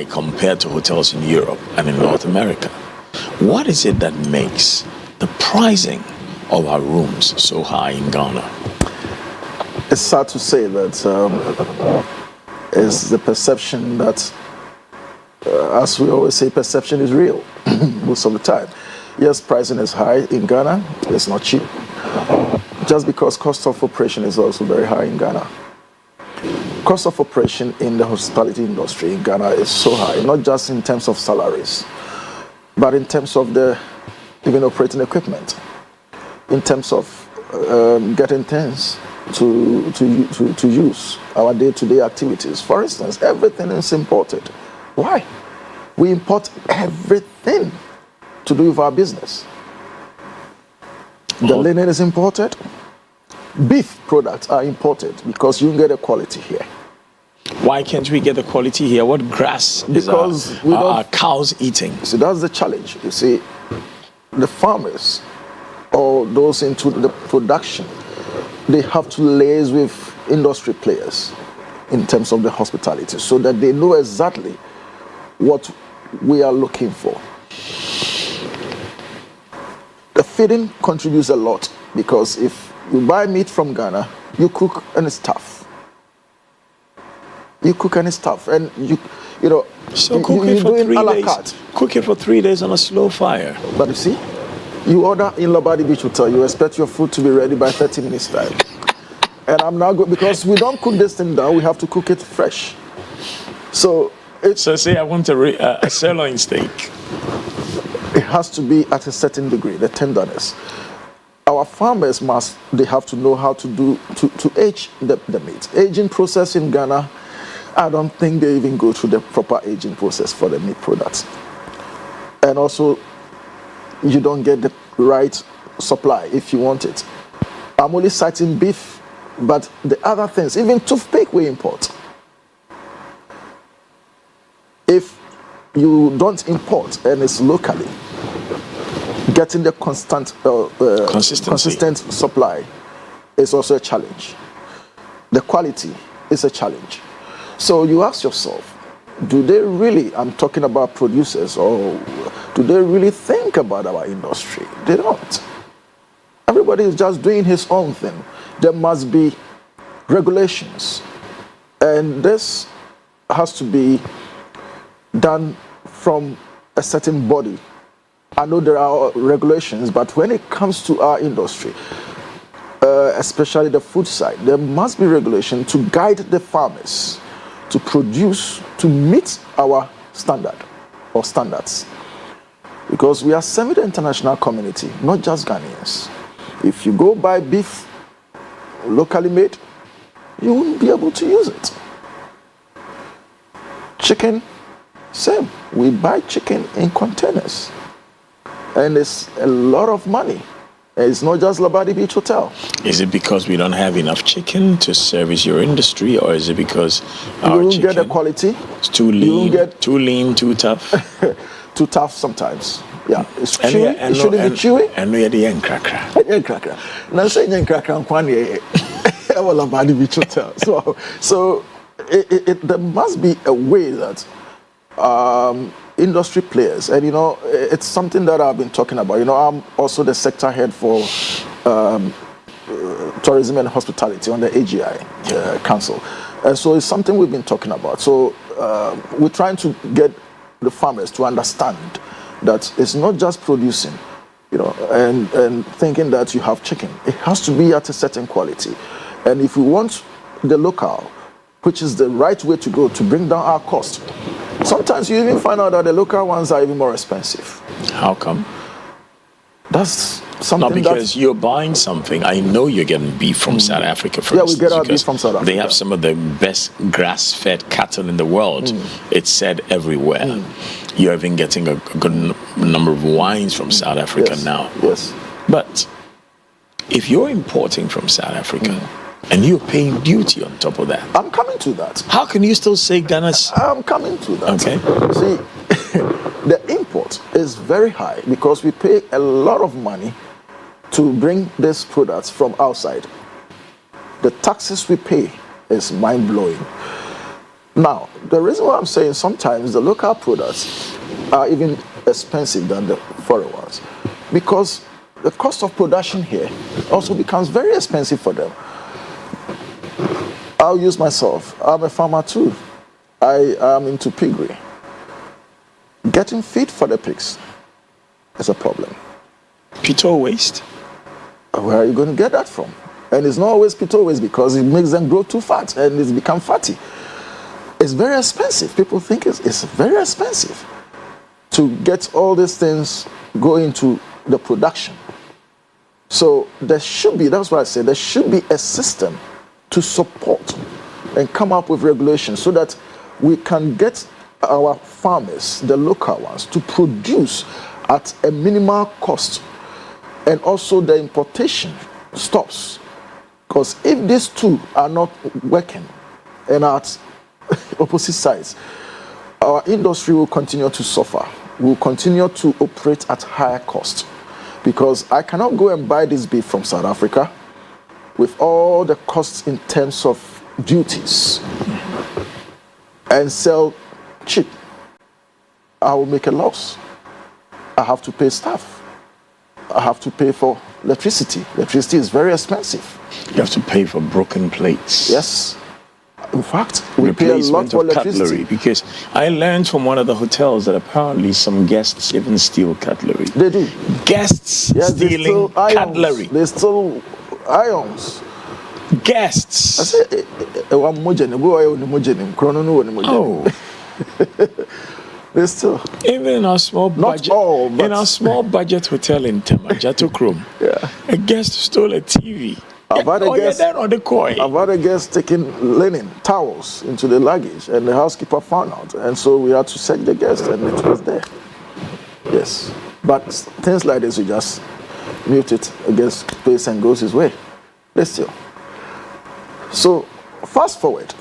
compared to hotels in Europe and in North America. What is it that makes the pricing of our rooms so high in Ghana? It's sad to say that it's the perception that as we always say, perception is real most of the time. Yes, pricing is high in Ghana. It's not cheap. Just because cost of operation is also very high in Ghana. Cost of operation in the hospitality industry in Ghana is so high, not just in terms of salaries, but in terms of the even operating equipment, in terms of getting things to use, our day-to-day activities. For instance, everything is imported. Why? We import everything to do with our business. The linen is imported. Beef products are imported because you can get the quality here. Why can't we get the quality here? What grass is our cows eating? So that's the challenge. You see, the farmers or those into the production, they have to liaise with industry players in terms of the hospitality so that they know exactly what we are looking for. The feeding contributes a lot because if you buy meat from Ghana, you cook and it's tough. You cook and it's tough, and you know. So cook it for 3 days. Cook it for 3 days on a slow fire. But you see, you order in Labadi Beach Hotel, you expect your food to be ready by 30 minutes time. And I'm now good because we don't cook this thing down. We have to cook it fresh. So say I want a sirloin steak. It has to be at a certain degree, the tenderness. Our farmers they have to know how to age the meat. Aging process in Ghana, I don't think they even go through the proper aging process for the meat products. And also, you don't get the right supply if you want it. I'm only citing beef, but the other things, even toothpick we import. If you don't import and it's locally, getting the consistent supply is also a challenge. The quality is a challenge. So you ask yourself, do they really, I'm talking about producers, or do they really think about our industry? They don't. Everybody is just doing his own thing. There must be regulations. And this has to be done from a certain body. I know there are regulations, but when it comes to our industry, especially the food side, there must be regulation to guide the farmers to produce to meet our standards. Because we are serving the international community, not just Ghanaians. If you go buy beef locally made, you won't be able to use it. Chicken, same. We buy chicken in containers. And it's a lot of money. It's not just Labadi Beach Hotel. Is it because we don't have enough chicken to service your industry, or is it because you don't get the quality? It's too lean, too tough? Too tough sometimes. Yeah, it's chewy. It shouldn't be chewy. And we are the yen cracker. Now say yen cracker and kwani Labadi Beach Hotel. So there must be a way that industry players, and it's something that I've been talking about. I'm also the sector head for tourism and hospitality on the AGI Council, and so it's something we've been talking about. So we're trying to get the farmers to understand that it's not just producing, and thinking that you have chicken. It has to be at a certain quality, and if we want the local, which is the right way to go to bring down our cost. Sometimes you even find out that the local ones are even more expensive. How come? That's something. Not because you're buying something. I know you're getting beef from South Africa, for instance. Yeah, we get our beef from South Africa. They have some of the best grass-fed cattle in the world. It's said everywhere. You're even getting a good number of wines from South Africa now. Yes. But if you're importing from South Africa, and you're paying duty on top of that. I'm coming to that. How can you still say Ghana's... I'm coming to that. Okay. See, the import is very high because we pay a lot of money to bring these products from outside. The taxes we pay is mind-blowing. Now, the reason why I'm saying sometimes the local products are even expensive than the foreign ones, because the cost of production here also becomes very expensive for them. I'll use myself. I'm a farmer too. I am into piggery. Getting feed for the pigs is a problem. Pito waste? Where are you going to get that from? And it's not always pito waste because it makes them grow too fat and it's become fatty. It's very expensive. People think it's very expensive to get all these things go into the production. So there should be, that's why I say there should be a system to support and come up with regulations so that we can get our farmers, the local ones, to produce at a minimal cost, and also the importation stops. Because if these two are not working and are at opposite sides, our industry will continue to suffer. We'll continue to operate at higher cost, because I cannot go and buy this beef from South Africa with all the costs in terms of duties and sell cheap. I will make a loss. I have to pay staff. I have to pay for electricity. Electricity is very expensive. You have to pay for broken plates. Yes. In fact, we pay a lot for electricity. Cutlery, because I learned from one of the hotels that apparently some guests even steal cutlery. They do. Guests stealing cutlery. They stole irons. Guests. I say, oh. They still. Even in our small budget, in our small budget hotel in Tamajato Chrome, a guest stole a TV. I've had a guest taking linen towels into the luggage, and the housekeeper found out, and so we had to search the guest, and it was there. Yes, but things like this, you just mute it against space and goes his way. Let's see. So, fast forward,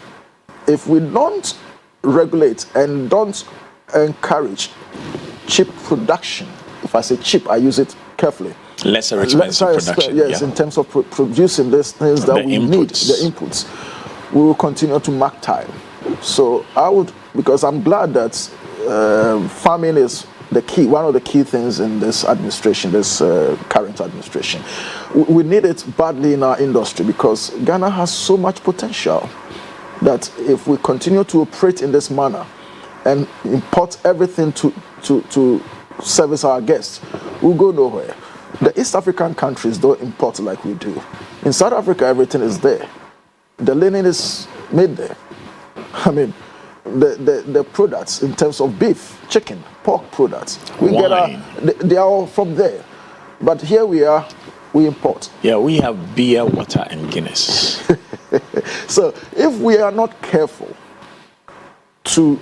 if we don't regulate and don't encourage cheap production, if I say cheap, I use it carefully. Lesser expensive production. Yes, in terms of producing these things that we need, the inputs, we will continue to mark time. So I would, because I'm glad that farming is the key, one of the key things in this administration, this current administration. We need it badly in our industry because Ghana has so much potential that if we continue to operate in this manner and import everything to service our guests, we'll go nowhere. The East African countries don't import like we do. In South Africa, everything is there. The linen is made there. I mean, the products in terms of beef, chicken, pork products, they are all from there. But here we are, we import. Yeah, we have beer, water, and Guinness. So if we are not careful to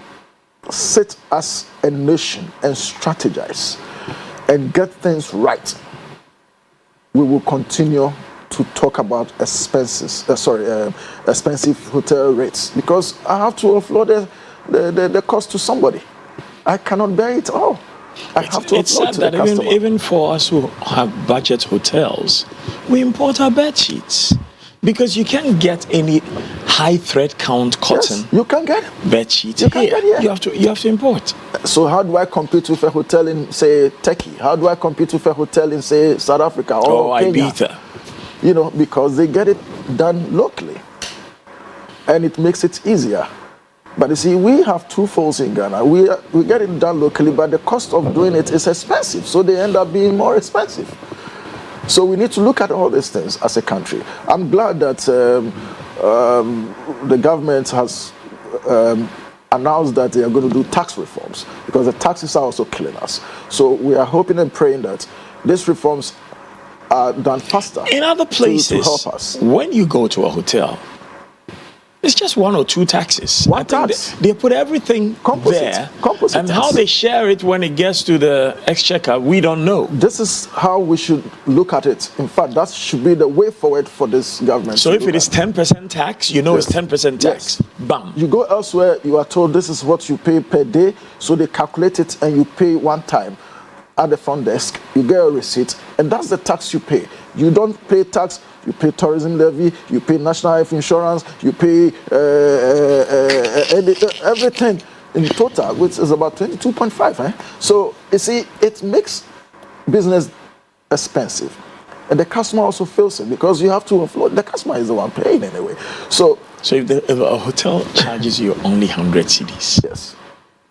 sit as a nation and strategize and get things right, we will continue to talk about expensive hotel rates, because I have to offload the cost to somebody. I cannot bear it all. I have to offload to the customer. Even for us who have budget hotels, we import our bed sheets. Because you can't get any high thread count cotton Yes, you can get bed sheet You can here. get here. You have to import. So how do I compete with a hotel in, say, Turkey? How do I compete with a hotel in, say, South Africa or Kenya? Ibiza. You know, because they get it done locally. And it makes it easier. But you see, we have two folds in Ghana. We get it done locally, but the cost of doing it is expensive. So they end up being more expensive. So we need to look at all these things as a country. I'm glad that the government has announced that they are going to do tax reforms, because the taxes are also killing us. So we are hoping and praying that these reforms are done faster. In other places, to help us. when you go to a hotel, it's just one or two taxes. One I think tax. They put everything Composite. there. Composite and tax. how they share it when it gets to the exchequer, we don't know. This is how we should look at it. In fact, that should be the way forward for this government. So to if look it is at. 10% tax, you know Yes. it's 10% tax. Yes. Bam. You go elsewhere, you are told this is what you pay per day, so they calculate it and you pay one time at the front desk. You get a receipt, and that's the tax you pay. You don't pay tax. You pay tourism levy, you pay national health insurance, you pay everything in total, which is about 22.5. So you see, it makes business expensive. And the customer also feels it, because you have to offload. The customer is the one paying anyway. So if a hotel charges you only 100 cedis, yes,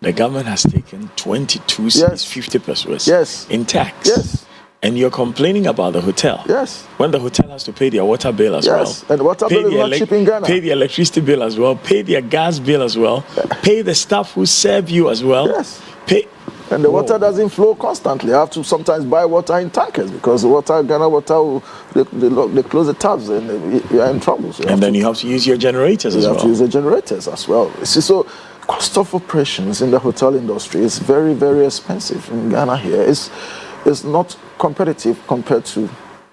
the government has taken 22 cedis, Yes. 50 pesos Yes. in tax. Yes. And you're complaining about the hotel. Yes. When the hotel has to pay their water bill as well. Yes, and water bill is not cheap in Ghana. Pay the electricity bill as well. Pay their gas bill as well. Pay the staff who serve you as well. Yes. Pay. And the water doesn't flow constantly. I have to sometimes buy water in tankers, because Ghana water, they close the taps and you are in trouble. So And then you have to use your generators as you have well. to use the generators as well. See, so cost of operations in the hotel industry is very, very expensive in Ghana here. It's not competitive compared to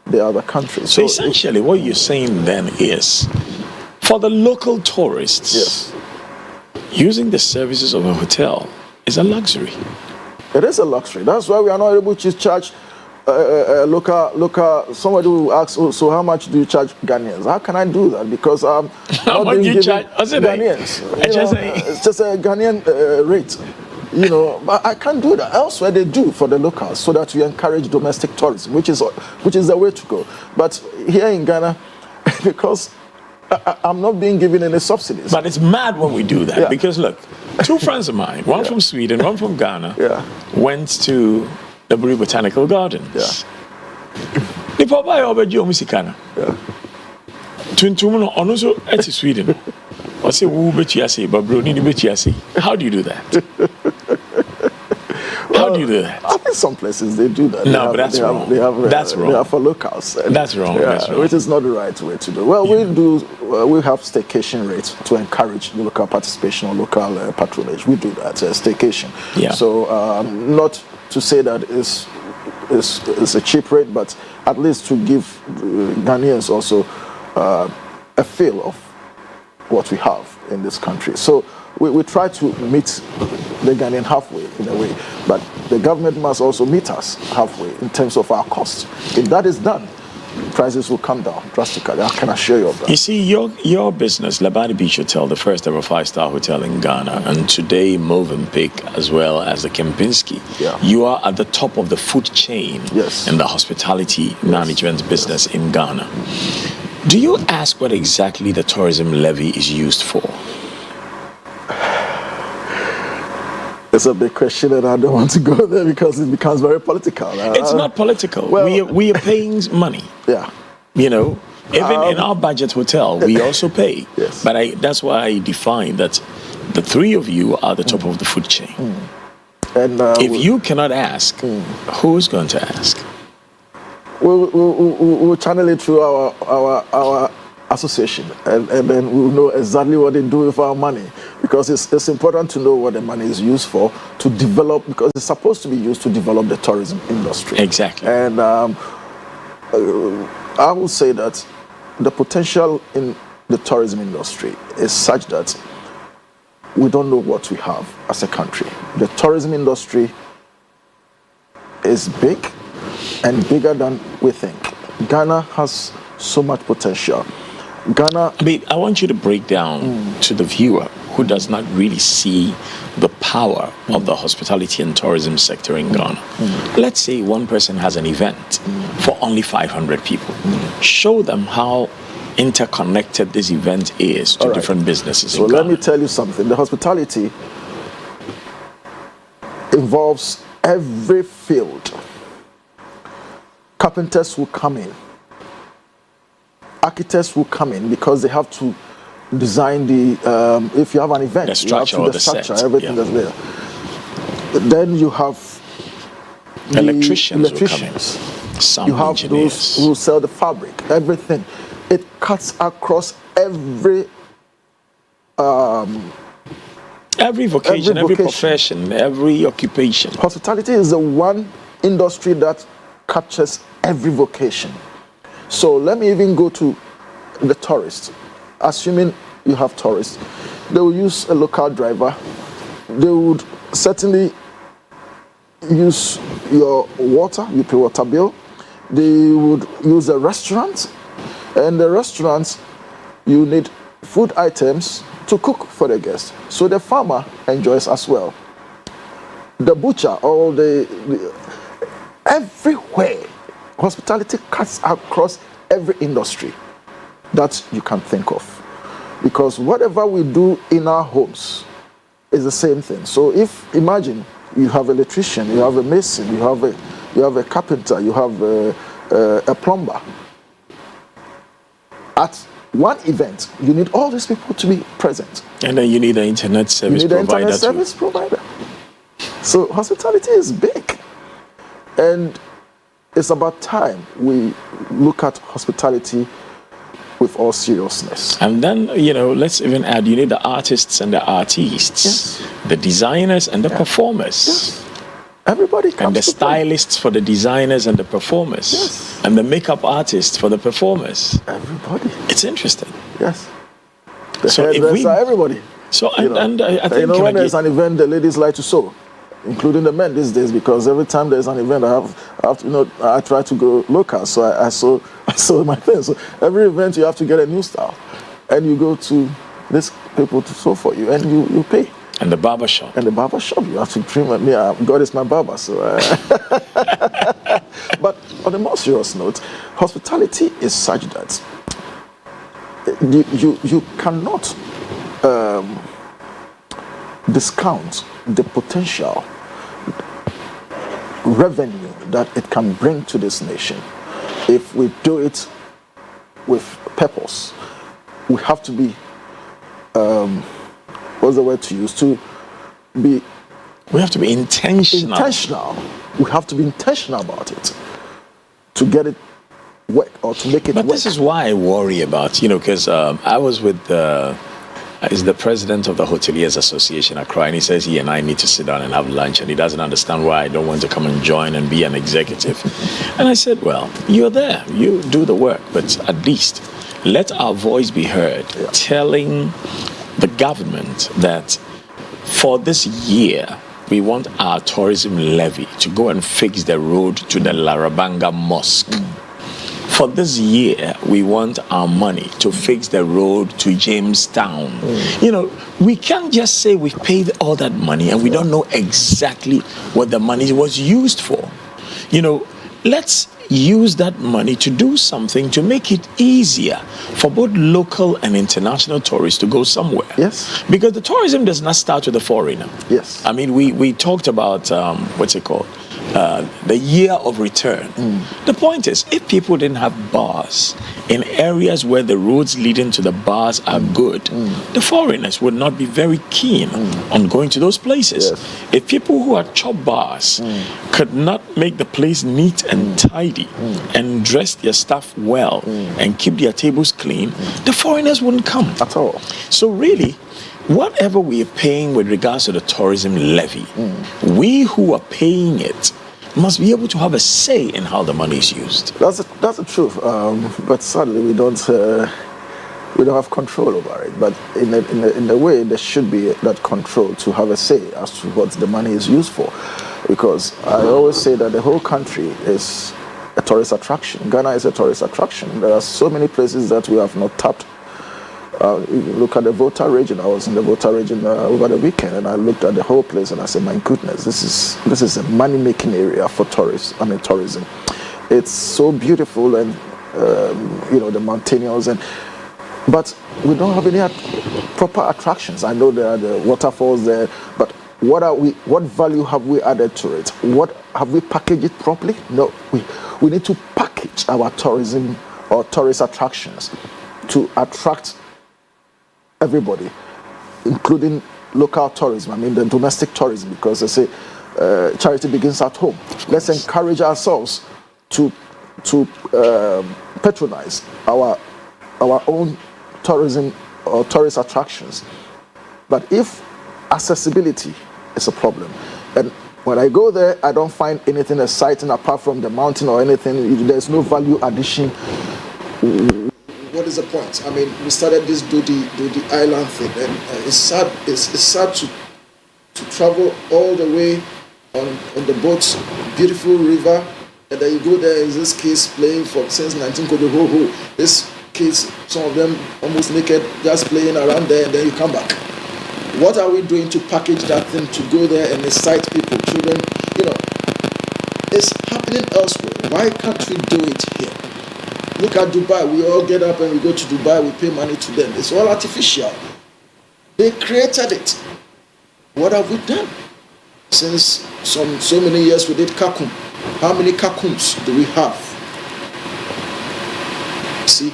the other countries. So essentially what you're saying then is, for the local tourists, yes, using the services of a hotel is a luxury. it is a luxury. That's why we are not able to charge local. Somebody will ask, oh, so how much do you charge Ghanaians? How can I do that? Because I'm How not much being do you given charge? What's it like? Ghanaians. I You just know, say- it's just a Ghanaian rate. You know, but I can't do that. Elsewhere they do for the locals, so that we encourage domestic tourism, which is the way to go. But here in Ghana, because I'm not being given any subsidies. But it's mad when we do that, Yeah. because look, two friends of mine, one from Sweden, one from Ghana, Yeah. went to the Buri Botanical Gardens. Yeah. The papa obeji omusikana. Yeah. Tuntum no ono so eti Sweden. I say wo betia say, but bro ni betia say. How do you do that? How do you do that? I think some places they do that. No, but that's wrong. That's wrong. They are for locals. And That's wrong. yeah, That's wrong. which is not the right way to do. Well, we have staycation rates to encourage the local participation or local patronage. We do that, staycation. Yeah. So not to say that it's a cheap rate, but at least to give Ghanaians also a feel of what we have in this country. So we try to meet the Ghanaian halfway in a way, but the government must also meet us halfway in terms of our costs. If that is done, prices will come down drastically. I can assure you of that. You see, your business, Labadi Beach Hotel, the first ever 5-star hotel in Ghana, and today Movenpick, as well as the Kempinski, Yeah. you are at the top of the food chain Yes. in the hospitality management business in Ghana. Do you ask what exactly the tourism levy is used for? It's a big question, and I don't want to go there because it becomes very political. It's not political. well- we are paying money. Yeah. You know, even in our budget hotel, we also pay. Yes. But that's why I define that the three of you are the top of the food chain. And If you cannot ask, who's going to ask? we'll channel it through our association, and then we'll know exactly what they do with our money, because it's important to know what the money is used for, to develop, because it's supposed to be used to develop the tourism industry. Exactly. And I will say that the potential in the tourism industry is such that we don't know what we have as a country. The tourism industry is big and bigger than we think. Ghana has so much potential. Ghana. I mean, I want you to break down to the viewer who does not really see the power of the hospitality and tourism sector in Ghana. Let's say one person has an event for only 500 people. Show them how interconnected this event is to different businesses So in let Ghana. me tell you something. The hospitality involves every field. Carpenters will come in. Architects will come in because they have to design the, if you have an event, The structure you or have the to the structure, set, everything yeah. that's there. Then you have the Electricians will come in. Sound You have engineers. those who sell the fabric, everything. It cuts across every Every vocation, every vocation. profession, every occupation. Hospitality is the one industry that captures every vocation. So let me even go to the tourists. Assuming you have tourists, they will use a local driver. They would certainly use your water, you pay water bill. They would use a restaurant, and the restaurants, you need food items to cook for the guests. So the farmer enjoys as well. The butcher or everywhere, hospitality cuts across every industry that you can think of. Because whatever we do in our homes is the same thing. So if, imagine, you have an electrician, you have a mason, you have a carpenter, you have a plumber. At one event, you need all these people to be present. And then you need an internet service You need an provider internet service provider. So hospitality is big. And it's about time we look at hospitality with all seriousness. And then, let's even add, you need the artists and the artists, Yes. the designers and the performers. Yes. Everybody comes And the to play. stylists for the designers and the performers. Yes. And the makeup artists for the performers. Everybody. It's interesting. Yes. The So if hairdresser, everybody. So, You know. and I think... when can I there's get- an event, the ladies like to sew, including the men these days, because every time there's an event, I have to, I try to go local, so I sew my things. So every event, you have to get a new style, and you go to these people to sew for you, and you pay. And the barber shop. And the barber shop, you have to trim me. God is my barber, so. But on a more serious note, hospitality is such that you cannot discount the potential revenue that it can bring to this nation if we do it with purpose. We have to be what's the word to use? To be We have to be intentional. We have to be intentional about it to get it work or to make it But work. this is why I worry about, because I was with is the president of the Hoteliers Association Accra, and he says he and I need to sit down and have lunch, and he doesn't understand why I don't want to come and join and be an executive. And I said, well, you're there, you do the work, but at least let our voice be heard, telling the government that for this year, we want our tourism levy to go and fix the road to the Larabanga Mosque. For this year, we want our money to fix the road to Jamestown. We can't just say we've paid all that money and we don't know exactly what the money was used for. Let's use that money to do something to make it easier for both local and international tourists to go somewhere. Yes. Because the tourism does not start with the foreigner. Yes. I mean, we talked about, what's it called? The year of return. The point is, if people didn't have bars in areas where the roads leading to the bars are good, the foreigners would not be very keen on going to those places. Yes. If people who are chop bars could not make the place neat and tidy and dress their staff well and keep their tables clean, the foreigners wouldn't come. At all. So really, whatever we are paying with regards to the tourism levy, we who are paying it must be able to have a say in how the money is used. That's the truth. But sadly, we don't have control over it. But in a way, there should be that control to have a say as to what the money is used for. Because I always say that the whole country is a tourist attraction. Ghana is a tourist attraction. There are so many places that we have not tapped You look at the Volta region. I was in the Volta region over the weekend, and I looked at the whole place, and I said, "My goodness, this is a money-making area for tourists. I mean, tourism. It's so beautiful, and the mountainous, but we don't have any proper attractions. I know there are the waterfalls there, but what value have we added to it? What have we packaged it properly? No, we need to package our tourism or tourist attractions to attract everybody, including local tourism. I mean the domestic tourism, because they say charity begins at home. Let's encourage ourselves to patronize our own tourism or tourist attractions. But if accessibility is a problem, and when I go there, I don't find anything exciting apart from the mountain or anything. There's no value addition. What is the point? I mean, we started this do the island thing, and it's sad. It's sad to travel all the way on the boats, beautiful river, and then you go there. Is this kids playing since 19 This kids, some of them almost naked, just playing around there, and then you come back. What are we doing to package that thing to go there and excite people, children? It's happening elsewhere. Why can't we do it here? Look at Dubai. We all get up and we go to Dubai. We pay money to them. It's all artificial. They created it. What have we done? Since so many years we did Kakum. How many Kakums do we have? See,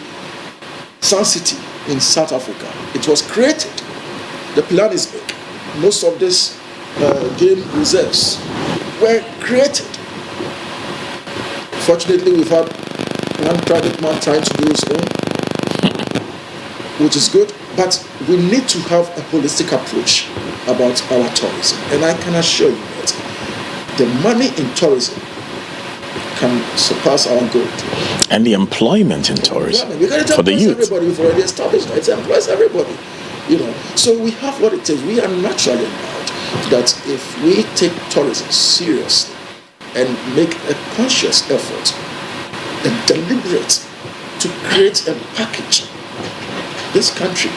Sun City in South Africa. It was created. The plan is big. Most of these game reserves were created. Fortunately, we've had one private man trying to do his own, which is good, but we need to have a holistic approach about our tourism. And I can assure you that the money in tourism can surpass our goal. And the employment in tourism for the youth. Everybody, we've already established that it employs everybody. So we have what it takes. We are naturally endowed that if we take tourism seriously and make a conscious effort and deliberate to create and package, this country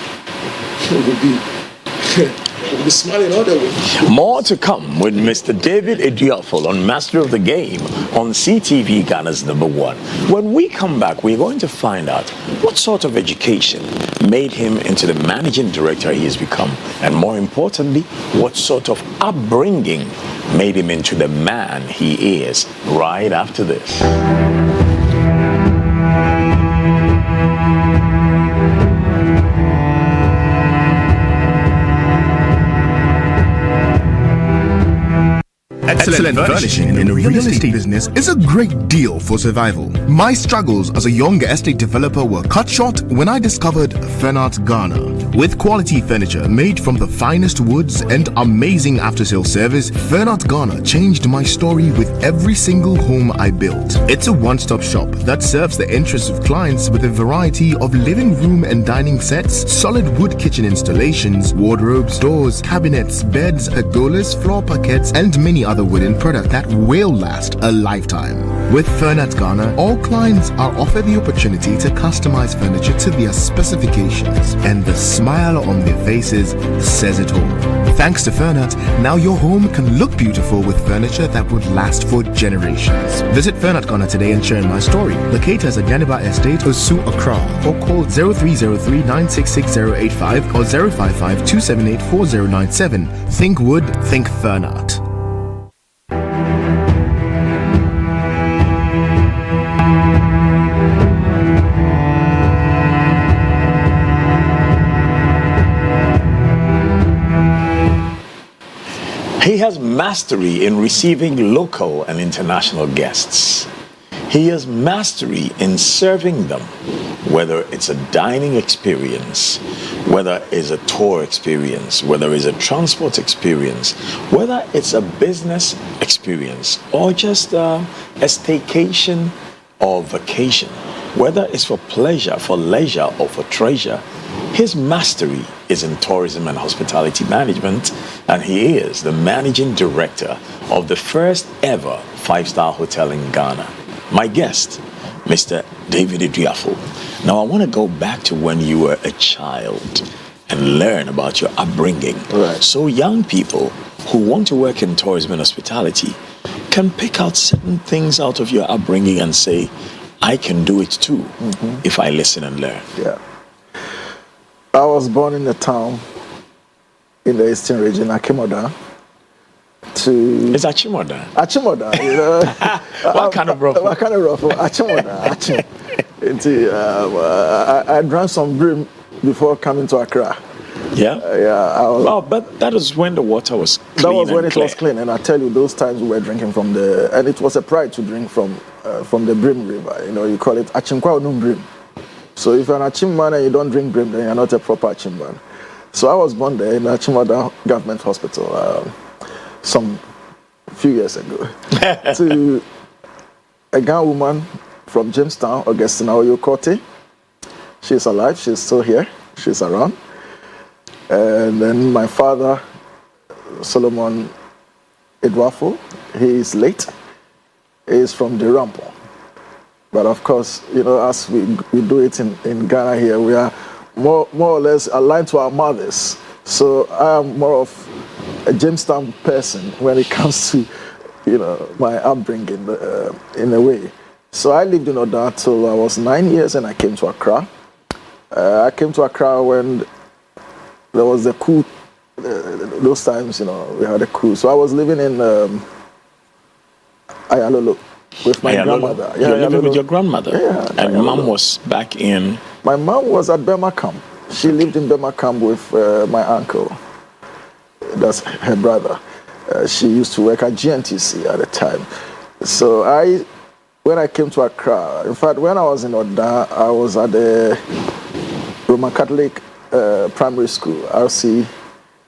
will be smiling all the way. More to come with Mr. David Eduaful on Master of the Game on CTV Ghana's #1. When we come back, we're going to find out what sort of education made him into the managing director he has become, and more importantly, what sort of upbringing made him into the man he is right after this. Excellent furnishing in the real estate business is a great deal for survival. My struggles as a younger estate developer were cut short when I discovered Fernart Ghana. With quality furniture made from the finest woods and amazing after-sale service, Fernart Ghana changed my story with every single home I built. It's a one-stop shop that serves the interests of clients with a variety of living room and dining sets, solid wood kitchen installations, wardrobes, doors, cabinets, beds, pergolas, floor parquets, and many other wooden products that will last a lifetime. With Fernart Ghana, all clients are offered the opportunity to customize furniture to their specifications, and the smile on their faces says it all. Thanks to Fernart, now your home can look beautiful with furniture that would last for generations. Visit Fernart Ghana today and share my story. Locate us at Yaniba Estate, Osu, Accra, or call 0303 966085 or 055 278 4097. Think wood, think Fernart. He has mastery in receiving local and international guests. He has mastery in serving them, whether it's a dining experience, whether it's a tour experience, whether it's a transport experience, whether it's a business experience, or just a staycation or vacation, whether it's for pleasure, for leisure, or for treasure. His mastery is in tourism and hospitality management, and he is the managing director of the first ever 5-star hotel in Ghana. My guest, Mr. David Eduaful. Now, I want to go back to when you were a child and learn about your upbringing. Right. So young people who want to work in tourism and hospitality can pick out certain things out of your upbringing and say, I can do it too if I listen and learn. Yeah. I was born in a town in the eastern region, Akimoda. It's Achimoda. Achimoda, you know. What kind of ruffle? What kind of ruffle? Achimoda. I drank some brim before coming to Accra. Yeah? But that was when the water was clean. That was when and it was clean, and I tell you, those times we were drinking from and it was a pride to drink from the Brim River. You know, you call it Achinkwa Onum Brim. So if you're an Achim man and you don't drink Brim, then you're not a proper Achim man. So I was born there in Achimada Government Hospital some few years ago to a Ghan woman from Jamestown, Augustina Oyokote. She's alive, she's still here, she's around. And then my father, Solomon Eduaful, he is late. He is from the Rampo. But of course, you know, as we do it in Ghana here, we are more or less aligned to our mothers. So I am more of a Jamestown person when it comes to, you know, my upbringing in a way. So I lived in Oda till I was 9 years and I came to Accra. I came to Accra when there was the coup. Those times, you know, we had a coup. So I was living in Ayalolo with my grandmother. Yeah, you were living with your grandmother? Yeah. And mom was back in? My mom was at Burma Camp. She lived in Burma Camp with my uncle. That's her brother. She used to work at GNTC at the time. So when I came to Accra, in fact, when I was in Oda, I was at the Roman Catholic primary school, RC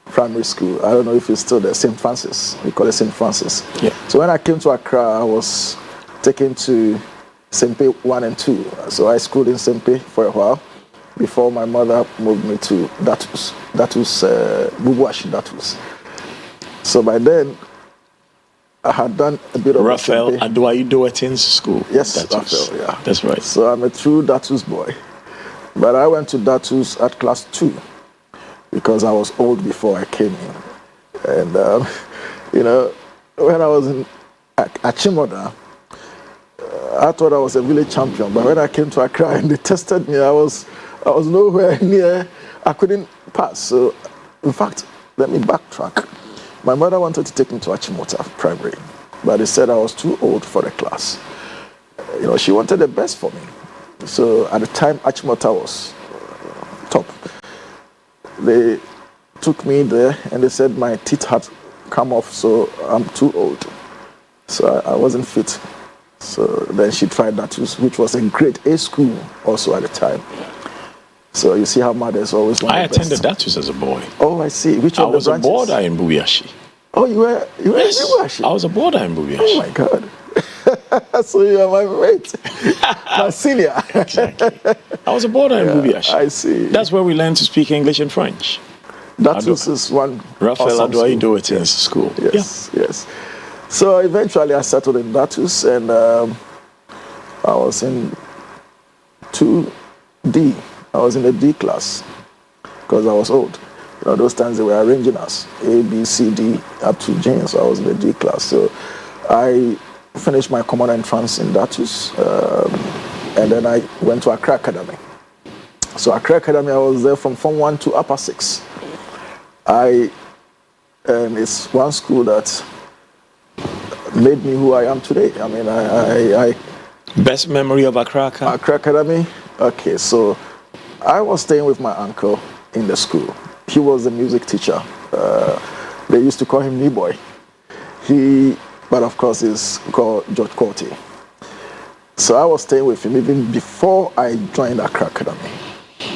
primary school. I don't know if it's still there, St. Francis. We call it St. Francis. Yeah. So when I came to Accra, I was taken to Sempe 1 and 2. So I schooled in Sempe for a while before my mother moved me to Datus, Bubuashi Datus. So by then, I had done a bit of Raphael Aduayi-Doetin's school. Yes, Datus. Raphael, yeah. That's right. So I'm a true Datus boy. But I went to Datus at class 2 because I was old before I came in. And, you know, when I was in Achimoda, I thought I was a village champion. But when I came to Accra and they tested me, I was nowhere near. I couldn't pass. So, in fact, let me backtrack. My mother wanted to take me to Achimota primary, but they said I was too old for the class. You know, she wanted the best for me. So at the time, Achimota was top. They took me there and they said my teeth had come off, so I'm too old. So I wasn't fit. So then she tried that, which was a grade A school also at the time. So you see how mothers always want I the best. attended Datus as a boy. Oh, I see. Which I of the was a branches? boarder in Bubiashi. Oh, you were Yes, in Bubuashi? I was a boarder in Bubiashi. Oh my God. So you are my mate, my senior. Exactly. I was a boarder in Bubiashi. I see. That's where we learned to speak English and French. That is one Raphael awesome Aduayi-Doetin's school. Yes, yes. So eventually I settled in Datus and I was in 2D. I was in the D class because I was old. You know, those times they were arranging us A, B, C, D up to J. So I was in the D class. So I finished my common entrance in Datus, and then I went to Accra Academy. So Accra Academy, I was there from Form 1 to Upper 6. It's one school that made me who I am today. I mean, I Best memory of Accra? Accra Academy. Okay, so I was staying with my uncle in the school. He was the music teacher. They used to call him Knee Boy. But of course, he's called George Corte. So I was staying with him even before I joined Accra Academy.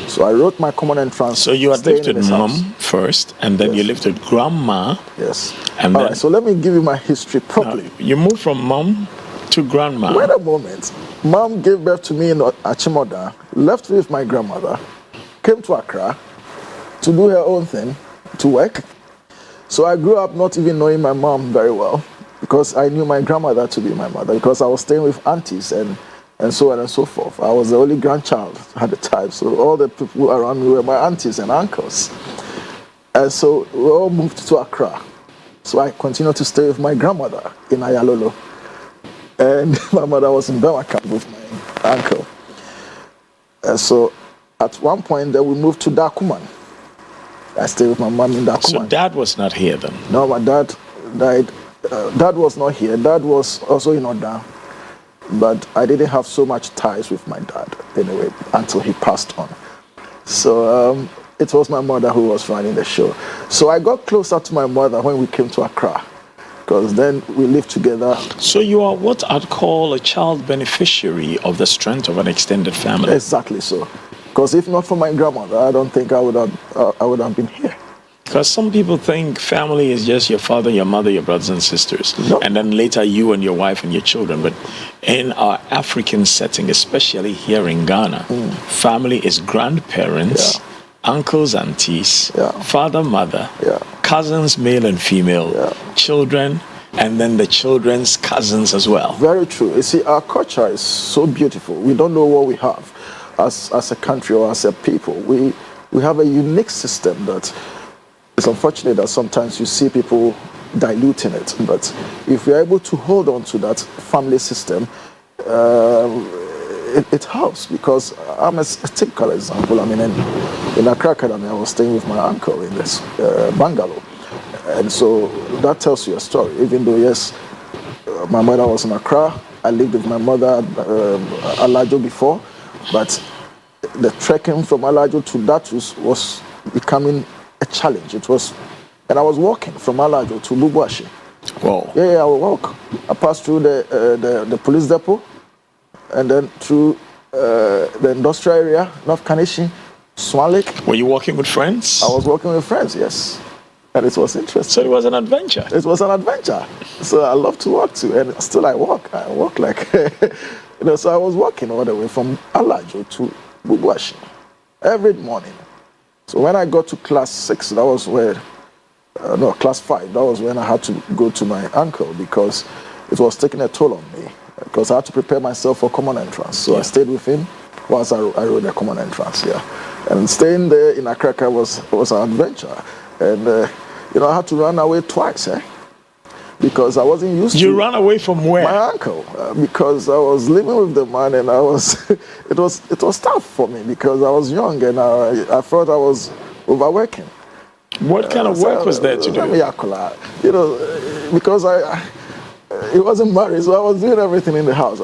So I wrote my common entrance. So you had lived in with his mom house. first, and then you lived with grandma. Yes. And All then, right, so let me give you my history properly. you moved from mom to grandma. Wait a moment. Mom gave birth to me in Achimoda, left with my grandmother, came to Accra to do her own thing, to work. So I grew up not even knowing my mom very well because I knew my grandmother to be my mother because I was staying with aunties and and so on and so forth. I was the only grandchild at the time, so all the people around me were my aunties and uncles. And so we all moved to Accra. So I continued to stay with my grandmother in Ayalolo. And my mother was in Bewakam with my uncle. And so at one point then we moved to Darkwah. I stayed with my mom in Darkwah. So dad was not here then? No, my dad died. Dad was not here. Dad was also in Oda. But I didn't have so much ties with my dad anyway until he passed on. So it was my mother who was running the show. So I got closer to my mother when we came to Accra, because then we lived together. So you are what I'd call a child beneficiary of the strength of an extended family. Exactly so. Because if not for my grandmother, I don't think I would have been here. Because some people think family is just your father, your mother, your brothers and sisters, No. and then later you and your wife and your children. But in our African setting, especially here in Ghana, family is grandparents, Yeah. uncles, aunties, Yeah. father, mother, Yeah. cousins, male and female, Yeah. children, and then the children's cousins as well. Very true. You see, our culture is so beautiful. We don't know what we have as a country or as a people. We have a unique system that it's unfortunate that sometimes you see people diluting it. But if we're able to hold on to that family system, it helps, because I'm a typical example. I mean, in Accra Academy, I was staying with my uncle in this bungalow. And so that tells you a story. Even though, yes, my mother was in Accra, I lived with my mother at Alajo before, but the trekking from Alajo to Datus was becoming a challenge. It was, and I was walking from Alajo to Bubwashi. Wow. Yeah, I would walk. I passed through the police depot, and then through the industrial area, North Kaneshi, Swan Lake. Were you walking with friends? I was walking with friends, yes. And it was interesting. So it was an adventure. It was an adventure. So I love to walk too, and still I walk. I walk like, so I was walking all the way from Alajo to Bubwashi every morning. So when I got to class 6, that was where, class 5, that was when I had to go to my uncle, because it was taking a toll on me, because I had to prepare myself for common entrance. So I stayed with him once I wrote the common entrance, And staying there in Accra was an adventure. And, I had to run away twice, because I wasn't used to... You ran away from where? My uncle, because I was living with the man, and I was... it was tough for me, because I was young, and I thought I was overworking. What kind of work was there to do? Because he wasn't married, so I was doing everything in the house.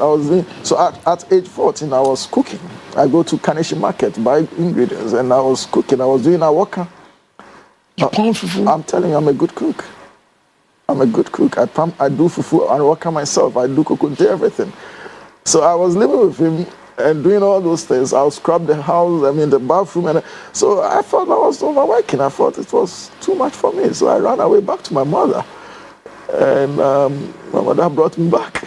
So at age 14, I was cooking. I go to Kaneshi Market, buy ingredients, and I was cooking. I was doing a worker. You pound fufu? I'm telling you, I'm a good cook. I'm a good cook. I do fufu and worker myself. I do kukunte, everything. So I was living with him and doing all those things. I'll scrub the house, the bathroom. And so I thought I was overworking. I thought it was too much for me. So I ran away back to my mother. And my mother brought me back.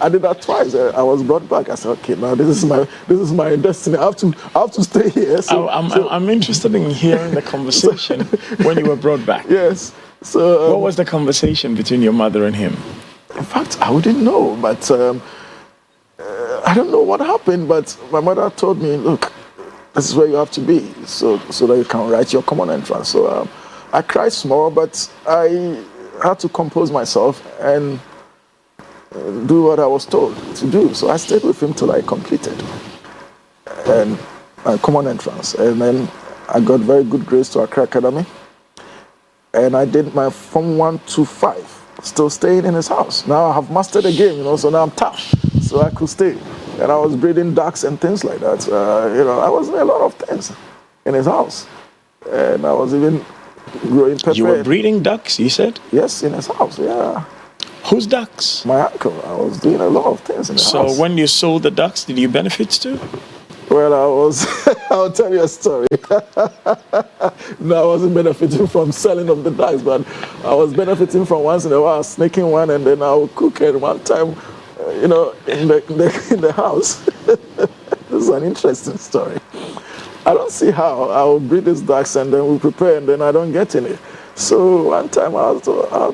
I did that twice. I was brought back. I said, okay, now this is my destiny. I have to stay here. So, I'm interested in hearing the conversation when you were brought back. Yes. So what was the conversation between your mother and him? In fact, I wouldn't know, but I don't know what happened. But my mother told me, look, this is where you have to be, so that you can write your common entrance. So I cried small, but I had to compose myself and do what I was told to do. So I stayed with him till I completed and common entrance, and then I got very good grades to Accra Academy, and I did my Form 1 to 5, still staying in his house. Now I have mastered the game, so now I'm tough, so I could stay, and I was breeding ducks and things like that. I was doing a lot of things in his house, and I was even growing pepper. You were breeding ducks, you said? Yes, in his house, yeah. Whose ducks? My uncle. I was doing a lot of things in the house. So when you sold the ducks, did you benefit too? Well, I'll tell you a story. No, I wasn't benefiting from selling of the ducks, but I was benefiting from once in a while snaking one, and then I would cook it one time, in the house. This is an interesting story. I don't see how I will breed these ducks, and then we prepare, and then I don't get any. So one time I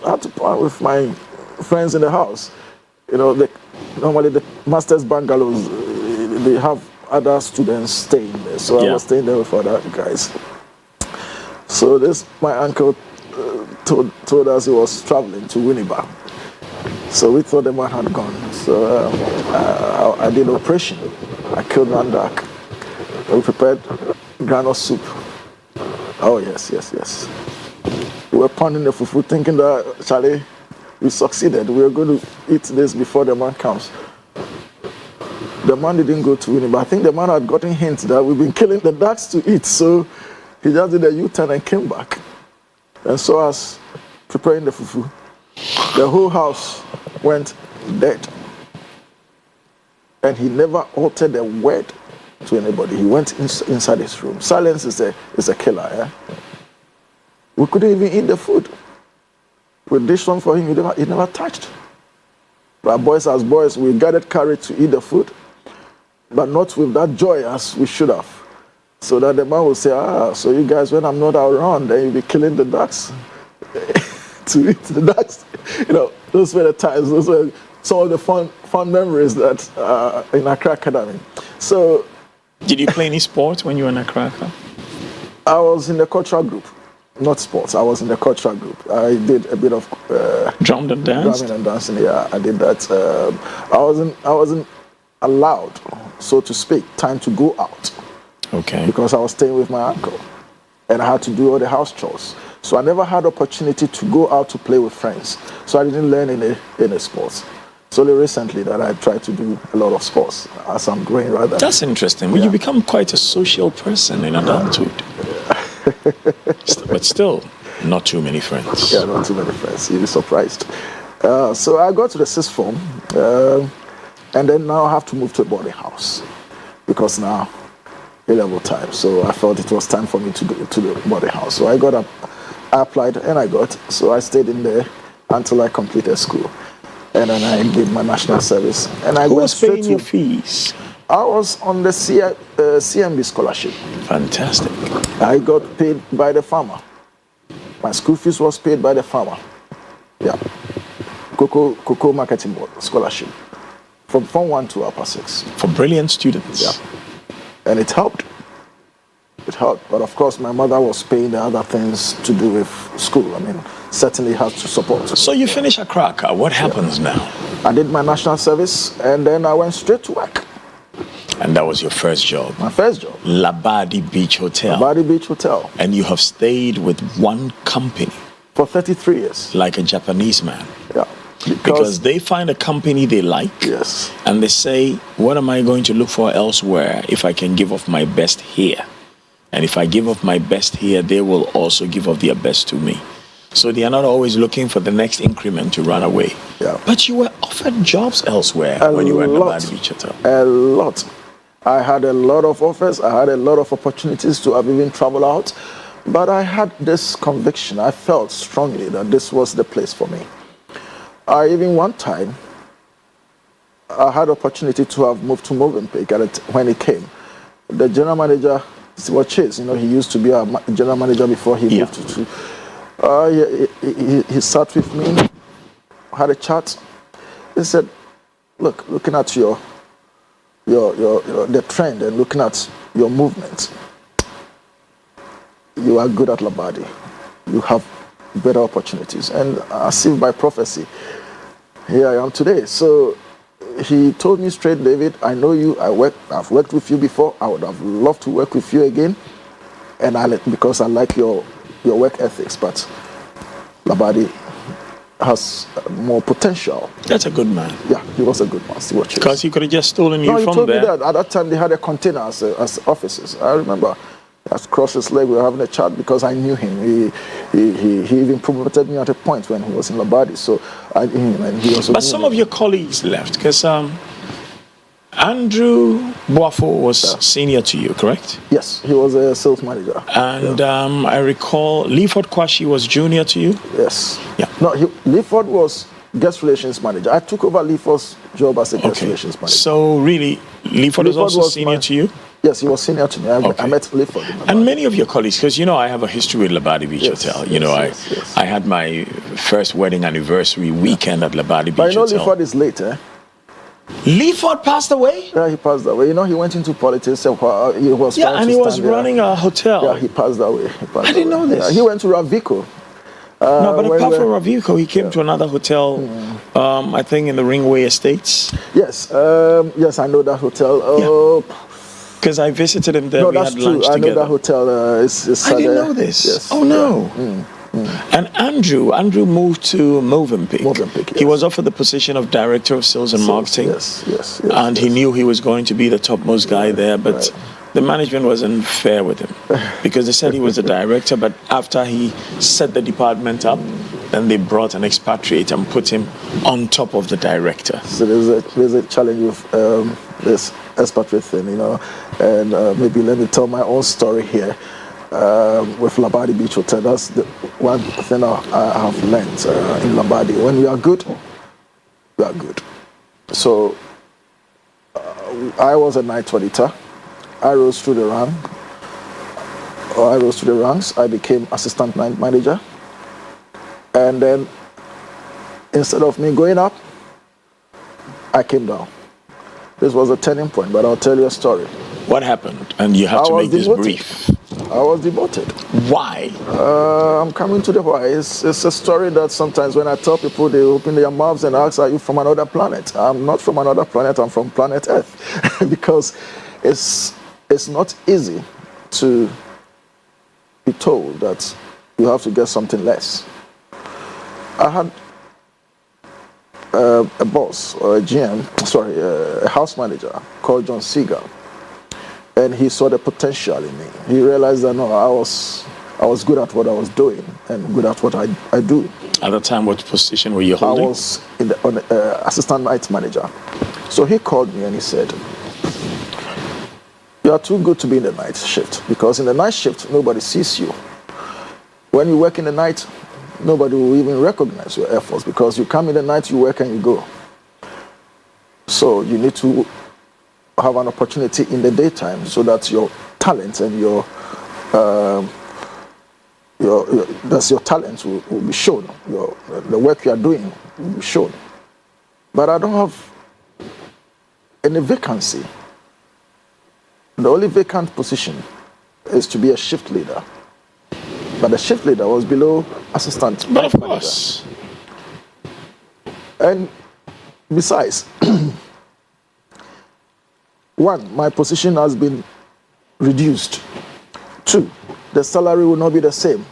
had to plan with my friends in the house. The Normally the master's bungalows, they have other students staying there. So I was staying there with other guys. So my uncle told us he was traveling to Winneba. So we thought the man had gone. So I did operation. I killed one duck. We prepared granite soup. Oh yes. We were pounding the fufu thinking that, Charlie, we succeeded. We were going to eat this before the man comes. The man didn't go to Winneba. I think the man had gotten hints that we've been killing the ducks to eat. So he just did a U-turn and came back. And saw us preparing the fufu. The whole house went dead. And he never uttered a word to anybody. He went inside his room. Silence is a killer. Yeah? We couldn't even eat the food. We dished one for him, he never touched. But boys as boys, we gathered courage to eat the food, but not with that joy as we should have. So that the man will say, so you guys, when I'm not around, then you'll be killing the ducks to eat the ducks. Those were the times, those were some of the fun memories that in Accra Academy. So, did you play any sports when you were in Accra? I was in the cultural group, not sports. I was in the cultural group. I did a bit of drumming and dancing. Yeah, I did that. I wasn't allowed, so to speak, time to go out. Okay. Because I was staying with my uncle, and I had to do all the house chores. So I never had opportunity to go out to play with friends. So I didn't learn any sports. It's only recently that I tried to do a lot of sports as I'm growing rather. That's interesting. Well, you become quite a social person in adulthood. But still, not too many friends. Yeah, not too many friends. You'll be surprised. So I got to the sixth form, and then now I have to move to a boarding house because now A-level time. So I felt it was time for me to go to the boarding house. So I got up, I applied, and I got. So I stayed in there until I completed school. And then I did my national service. And I Who went was straight paying to your fees? I was on the CMB scholarship. Fantastic. I got paid by the farmer. My school fees was paid by the farmer. Yeah. Cocoa Marketing Board scholarship. From Form 1 to Upper 6. For brilliant students. Yeah. And it helped. It helped. But of course, my mother was paying the other things to do with school. I mean, certainly has to support. So you finish Accra. What happens now? I did my national service, and then I went straight to work. And that was your first job? My first job. Labadi Beach Hotel. Labadi Beach Hotel. And you have stayed with one company. For 33 years. Like a Japanese man. Yeah. Because they find a company they like. Yes. And they say, what am I going to look for elsewhere if I can give off my best here? And if I give off my best here, they will also give off their best to me. So they are not always looking for the next increment to run away. Yeah. But you were offered jobs elsewhere when you were at Labadi Beach Hotel. A lot. I had a lot of offers. I had a lot of opportunities to have even traveled out. But I had this conviction. I felt strongly that this was the place for me. Even one time, I had opportunity to have moved to Movenpick when it came. The general manager, was Chase, he used to be a general manager before he moved to he sat with me, had a chat. He said, look, looking at your the trend and looking at your movement, you are good at Labadi. You have better opportunities. And as if by prophecy, here I am today. So he told me straight, David, I know you, I've worked with you before, I would have loved to work with you again, and because I like your work ethics, but Labadi has more potential. That's a good man. Yeah, he was a good man. Because he could have just stolen you from there. No, he told me that. At that time, they had a container as officers. I remember. I crossed his leg. We were having a chat because I knew him. He even promoted me at a point when he was in Labadi. So I knew him, and he also. But some of your colleagues left because Andrew Eduaful was senior to you, correct? Yes, he was a sales manager. And I recall Leaford Kwasi was junior to you? Yes. Yeah. No, Leaford was guest relations manager. I took over Leaford's job as a guest relations manager. So really, Leaford was also senior to you? Yes, he was senior to me. I met Leaford. And many of your colleagues, because I have a history with Labadi Beach Hotel. I had my first wedding anniversary weekend at Labadi Beach Hotel. But Leaford is late, eh? Leaford passed away? Yeah, he passed away. You know, he went into politics. He was And he was running a hotel. Yeah, he passed away. I didn't know this. Yeah, he went to Raviko. No, but apart from Raviko, he came to another hotel, I think in the Ringway Estates. Yes, yes, I know that hotel. Oh, because I visited him there. No, we that's had true. lunch I together. know that hotel. I didn't know this. Yes. Oh no. And Andrew moved to Movenpick. Movenpick, yes. He was offered the position of Director of Sales and Marketing. Yes. And he knew he was going to be the topmost guy there, but the management wasn't fair with him because they said he was the director, but after he set the department up, then they brought an expatriate and put him on top of the director. So there's a challenge with this expatriate thing, you know, and maybe let me tell my own story here. With Labadi Beach Hotel, that's the one thing I have learned in Labadi. When we are good, we are good. So I was a night auditor. I rose through the ranks. I became assistant night manager. And then instead of me going up, I came down. This was a turning point, but I'll tell you a story. What happened? And you have to make this brief. I was demoted. Why? I'm coming to the why. It's a story that sometimes when I tell people, they open their mouths and ask, are you from another planet? I'm not from another planet, I'm from planet Earth. Because it's not easy to be told that you have to get something less. I had a boss, or a house manager called John Seagal. And he saw the potential in me. He realized that no, I was good at what I was doing and good at what I do. At the time, what position were you holding? I was assistant night manager. So he called me and he said, you are too good to be in the night shift, because in the night shift, nobody sees you. When you work in the night, nobody will even recognize your efforts, because you come in the night, you work and you go. So you need to have an opportunity in the daytime so that your talent and your talent will be shown. The work you are doing will be shown. But I don't have any vacancy. The only vacant position is to be a shift leader. But the shift leader was below assistant But of manager. course. And besides, one, my position has been reduced. Two, the salary will not be the same.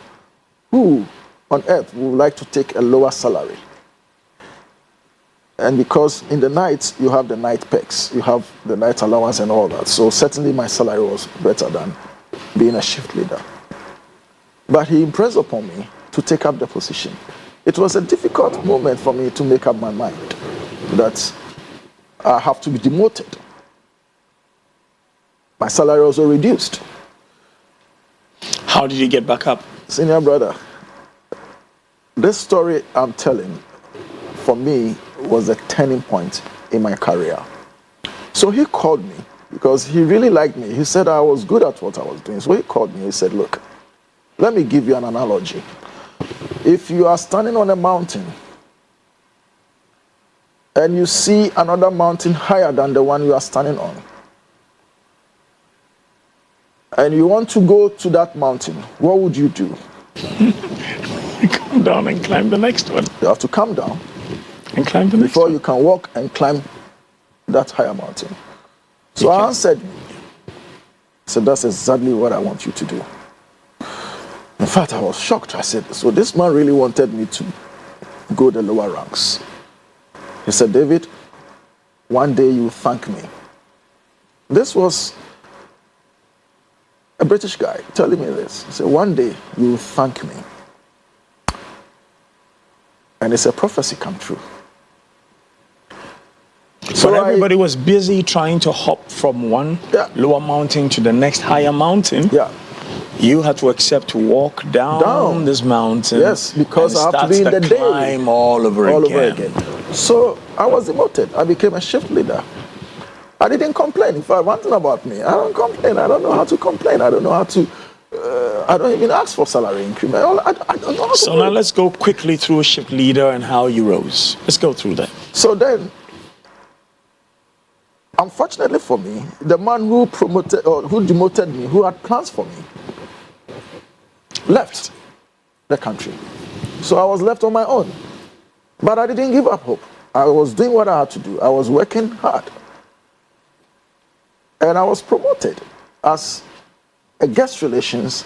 Who on earth would like to take a lower salary? And because in the night, you have the night perks, you have the night allowance and all that. So certainly my salary was better than being a shift leader. But he impressed upon me to take up the position. It was a difficult moment for me to make up my mind that I have to be demoted. My salary also reduced. How did you get back up? Senior brother, this story I'm telling, for me, was a turning point in my career. So he called me because he really liked me. He said I was good at what I was doing. So he called me. He said, look, let me give you an analogy. If you are standing on a mountain and you see another mountain higher than the one you are standing on, and you want to go to that mountain, what would you do? Come down and climb the next one. You have to come down And climb the next before one. you can walk and climb that higher mountain. So I answered, so that's exactly what I want you to do. In fact, I was shocked. I said, so this man really wanted me to go the lower ranks. He said, David, one day you will thank me. This was a British guy telling me this. He said, one day you will thank me. And it's a prophecy come true. So everybody was busy trying to hop from one lower mountain to the next higher mountain. Yeah. You had to accept to walk down this mountain. Yes, because and I have to be in the day. climb all over again. So I was demoted. I became a shift leader. I didn't complain. In fact, one thing about me, I don't complain. I don't know how to complain. I don't know how to. I don't even ask for salary increment. I don't know how to. So now let's go quickly through shift leader and how you rose. Let's go through that. So then, unfortunately for me, the man who promoted or who demoted me, who had plans for me, left the country. So I was left on my own. But I didn't give up hope. I was doing what I had to do. I was working hard. And I was promoted as a guest relations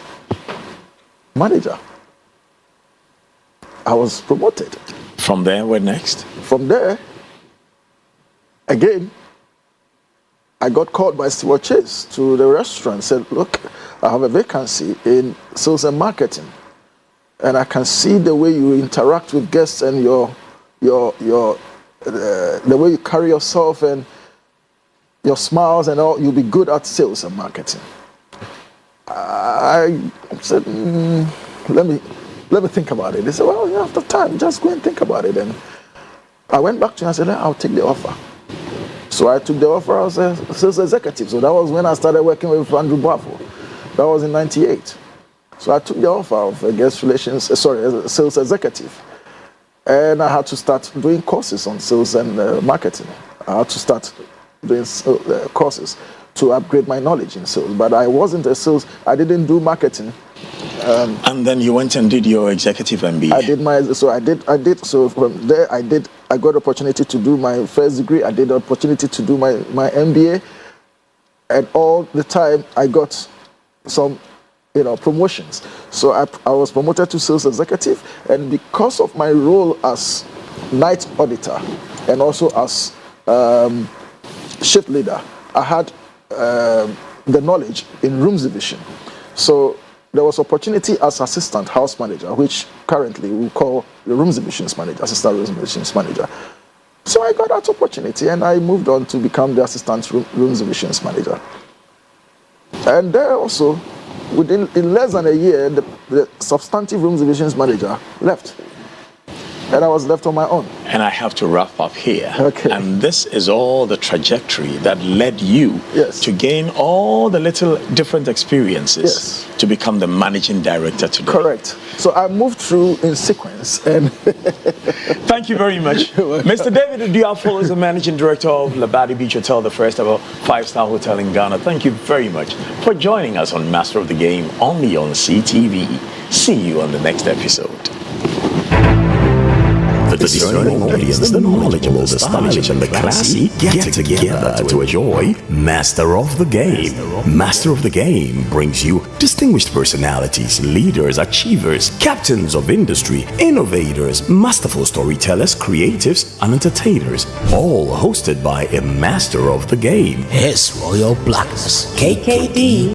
manager. I was promoted. From there, what next? From there, again, I got called by Stewart Chase to the restaurant, said, look, I have a vacancy in sales and marketing. And I can see the way you interact with guests and the way you carry yourself and your smiles and all, you'll be good at sales and marketing. I said, let me think about it. They said, well, you have the time, just go and think about it. And I went back to him and said, I'll take the offer. So I took the offer as a sales executive. So that was when I started working with Eduaful. That was in '98. So I took the offer of a guest relations, as a sales executive. And I had to start doing courses on sales and marketing. I had to start doing courses to upgrade my knowledge in sales. But I wasn't a sales, I didn't do marketing. And then you went and did your executive MBA. So from there I got the opportunity to do my first degree. I did the opportunity to do my MBA. And all the time I got some promotions. So I was promoted to sales executive, and because of my role as night auditor and also as shift leader, I had the knowledge in rooms division. So there was opportunity as assistant house manager, which currently we call the rooms divisions manager, assistant rooms divisions manager. So I got that opportunity and I moved on to become the assistant rooms divisions manager. And there also, in less than a year, the substantive rooms divisions manager left. And I was left on my own. And I have to wrap up here. Okay. And this is all the trajectory that led you to gain all the little different experiences to become the managing director today. Correct. So I moved through in sequence. And thank you very much. Mr. David Eduaful is the managing director of Labadi Beach Hotel, the first ever 5-star hotel in Ghana. Thank you very much for joining us on Master of the Game, only on CTV. See you on the next episode. The discerning audience, the knowledgeable, the stylish, and the classy get together to enjoy Master of the Game. Master of the Game brings you distinguished personalities, leaders, achievers, captains of industry, innovators, masterful storytellers, creatives, and entertainers, all hosted by a Master of the Game. His Royal Blackness, KKD.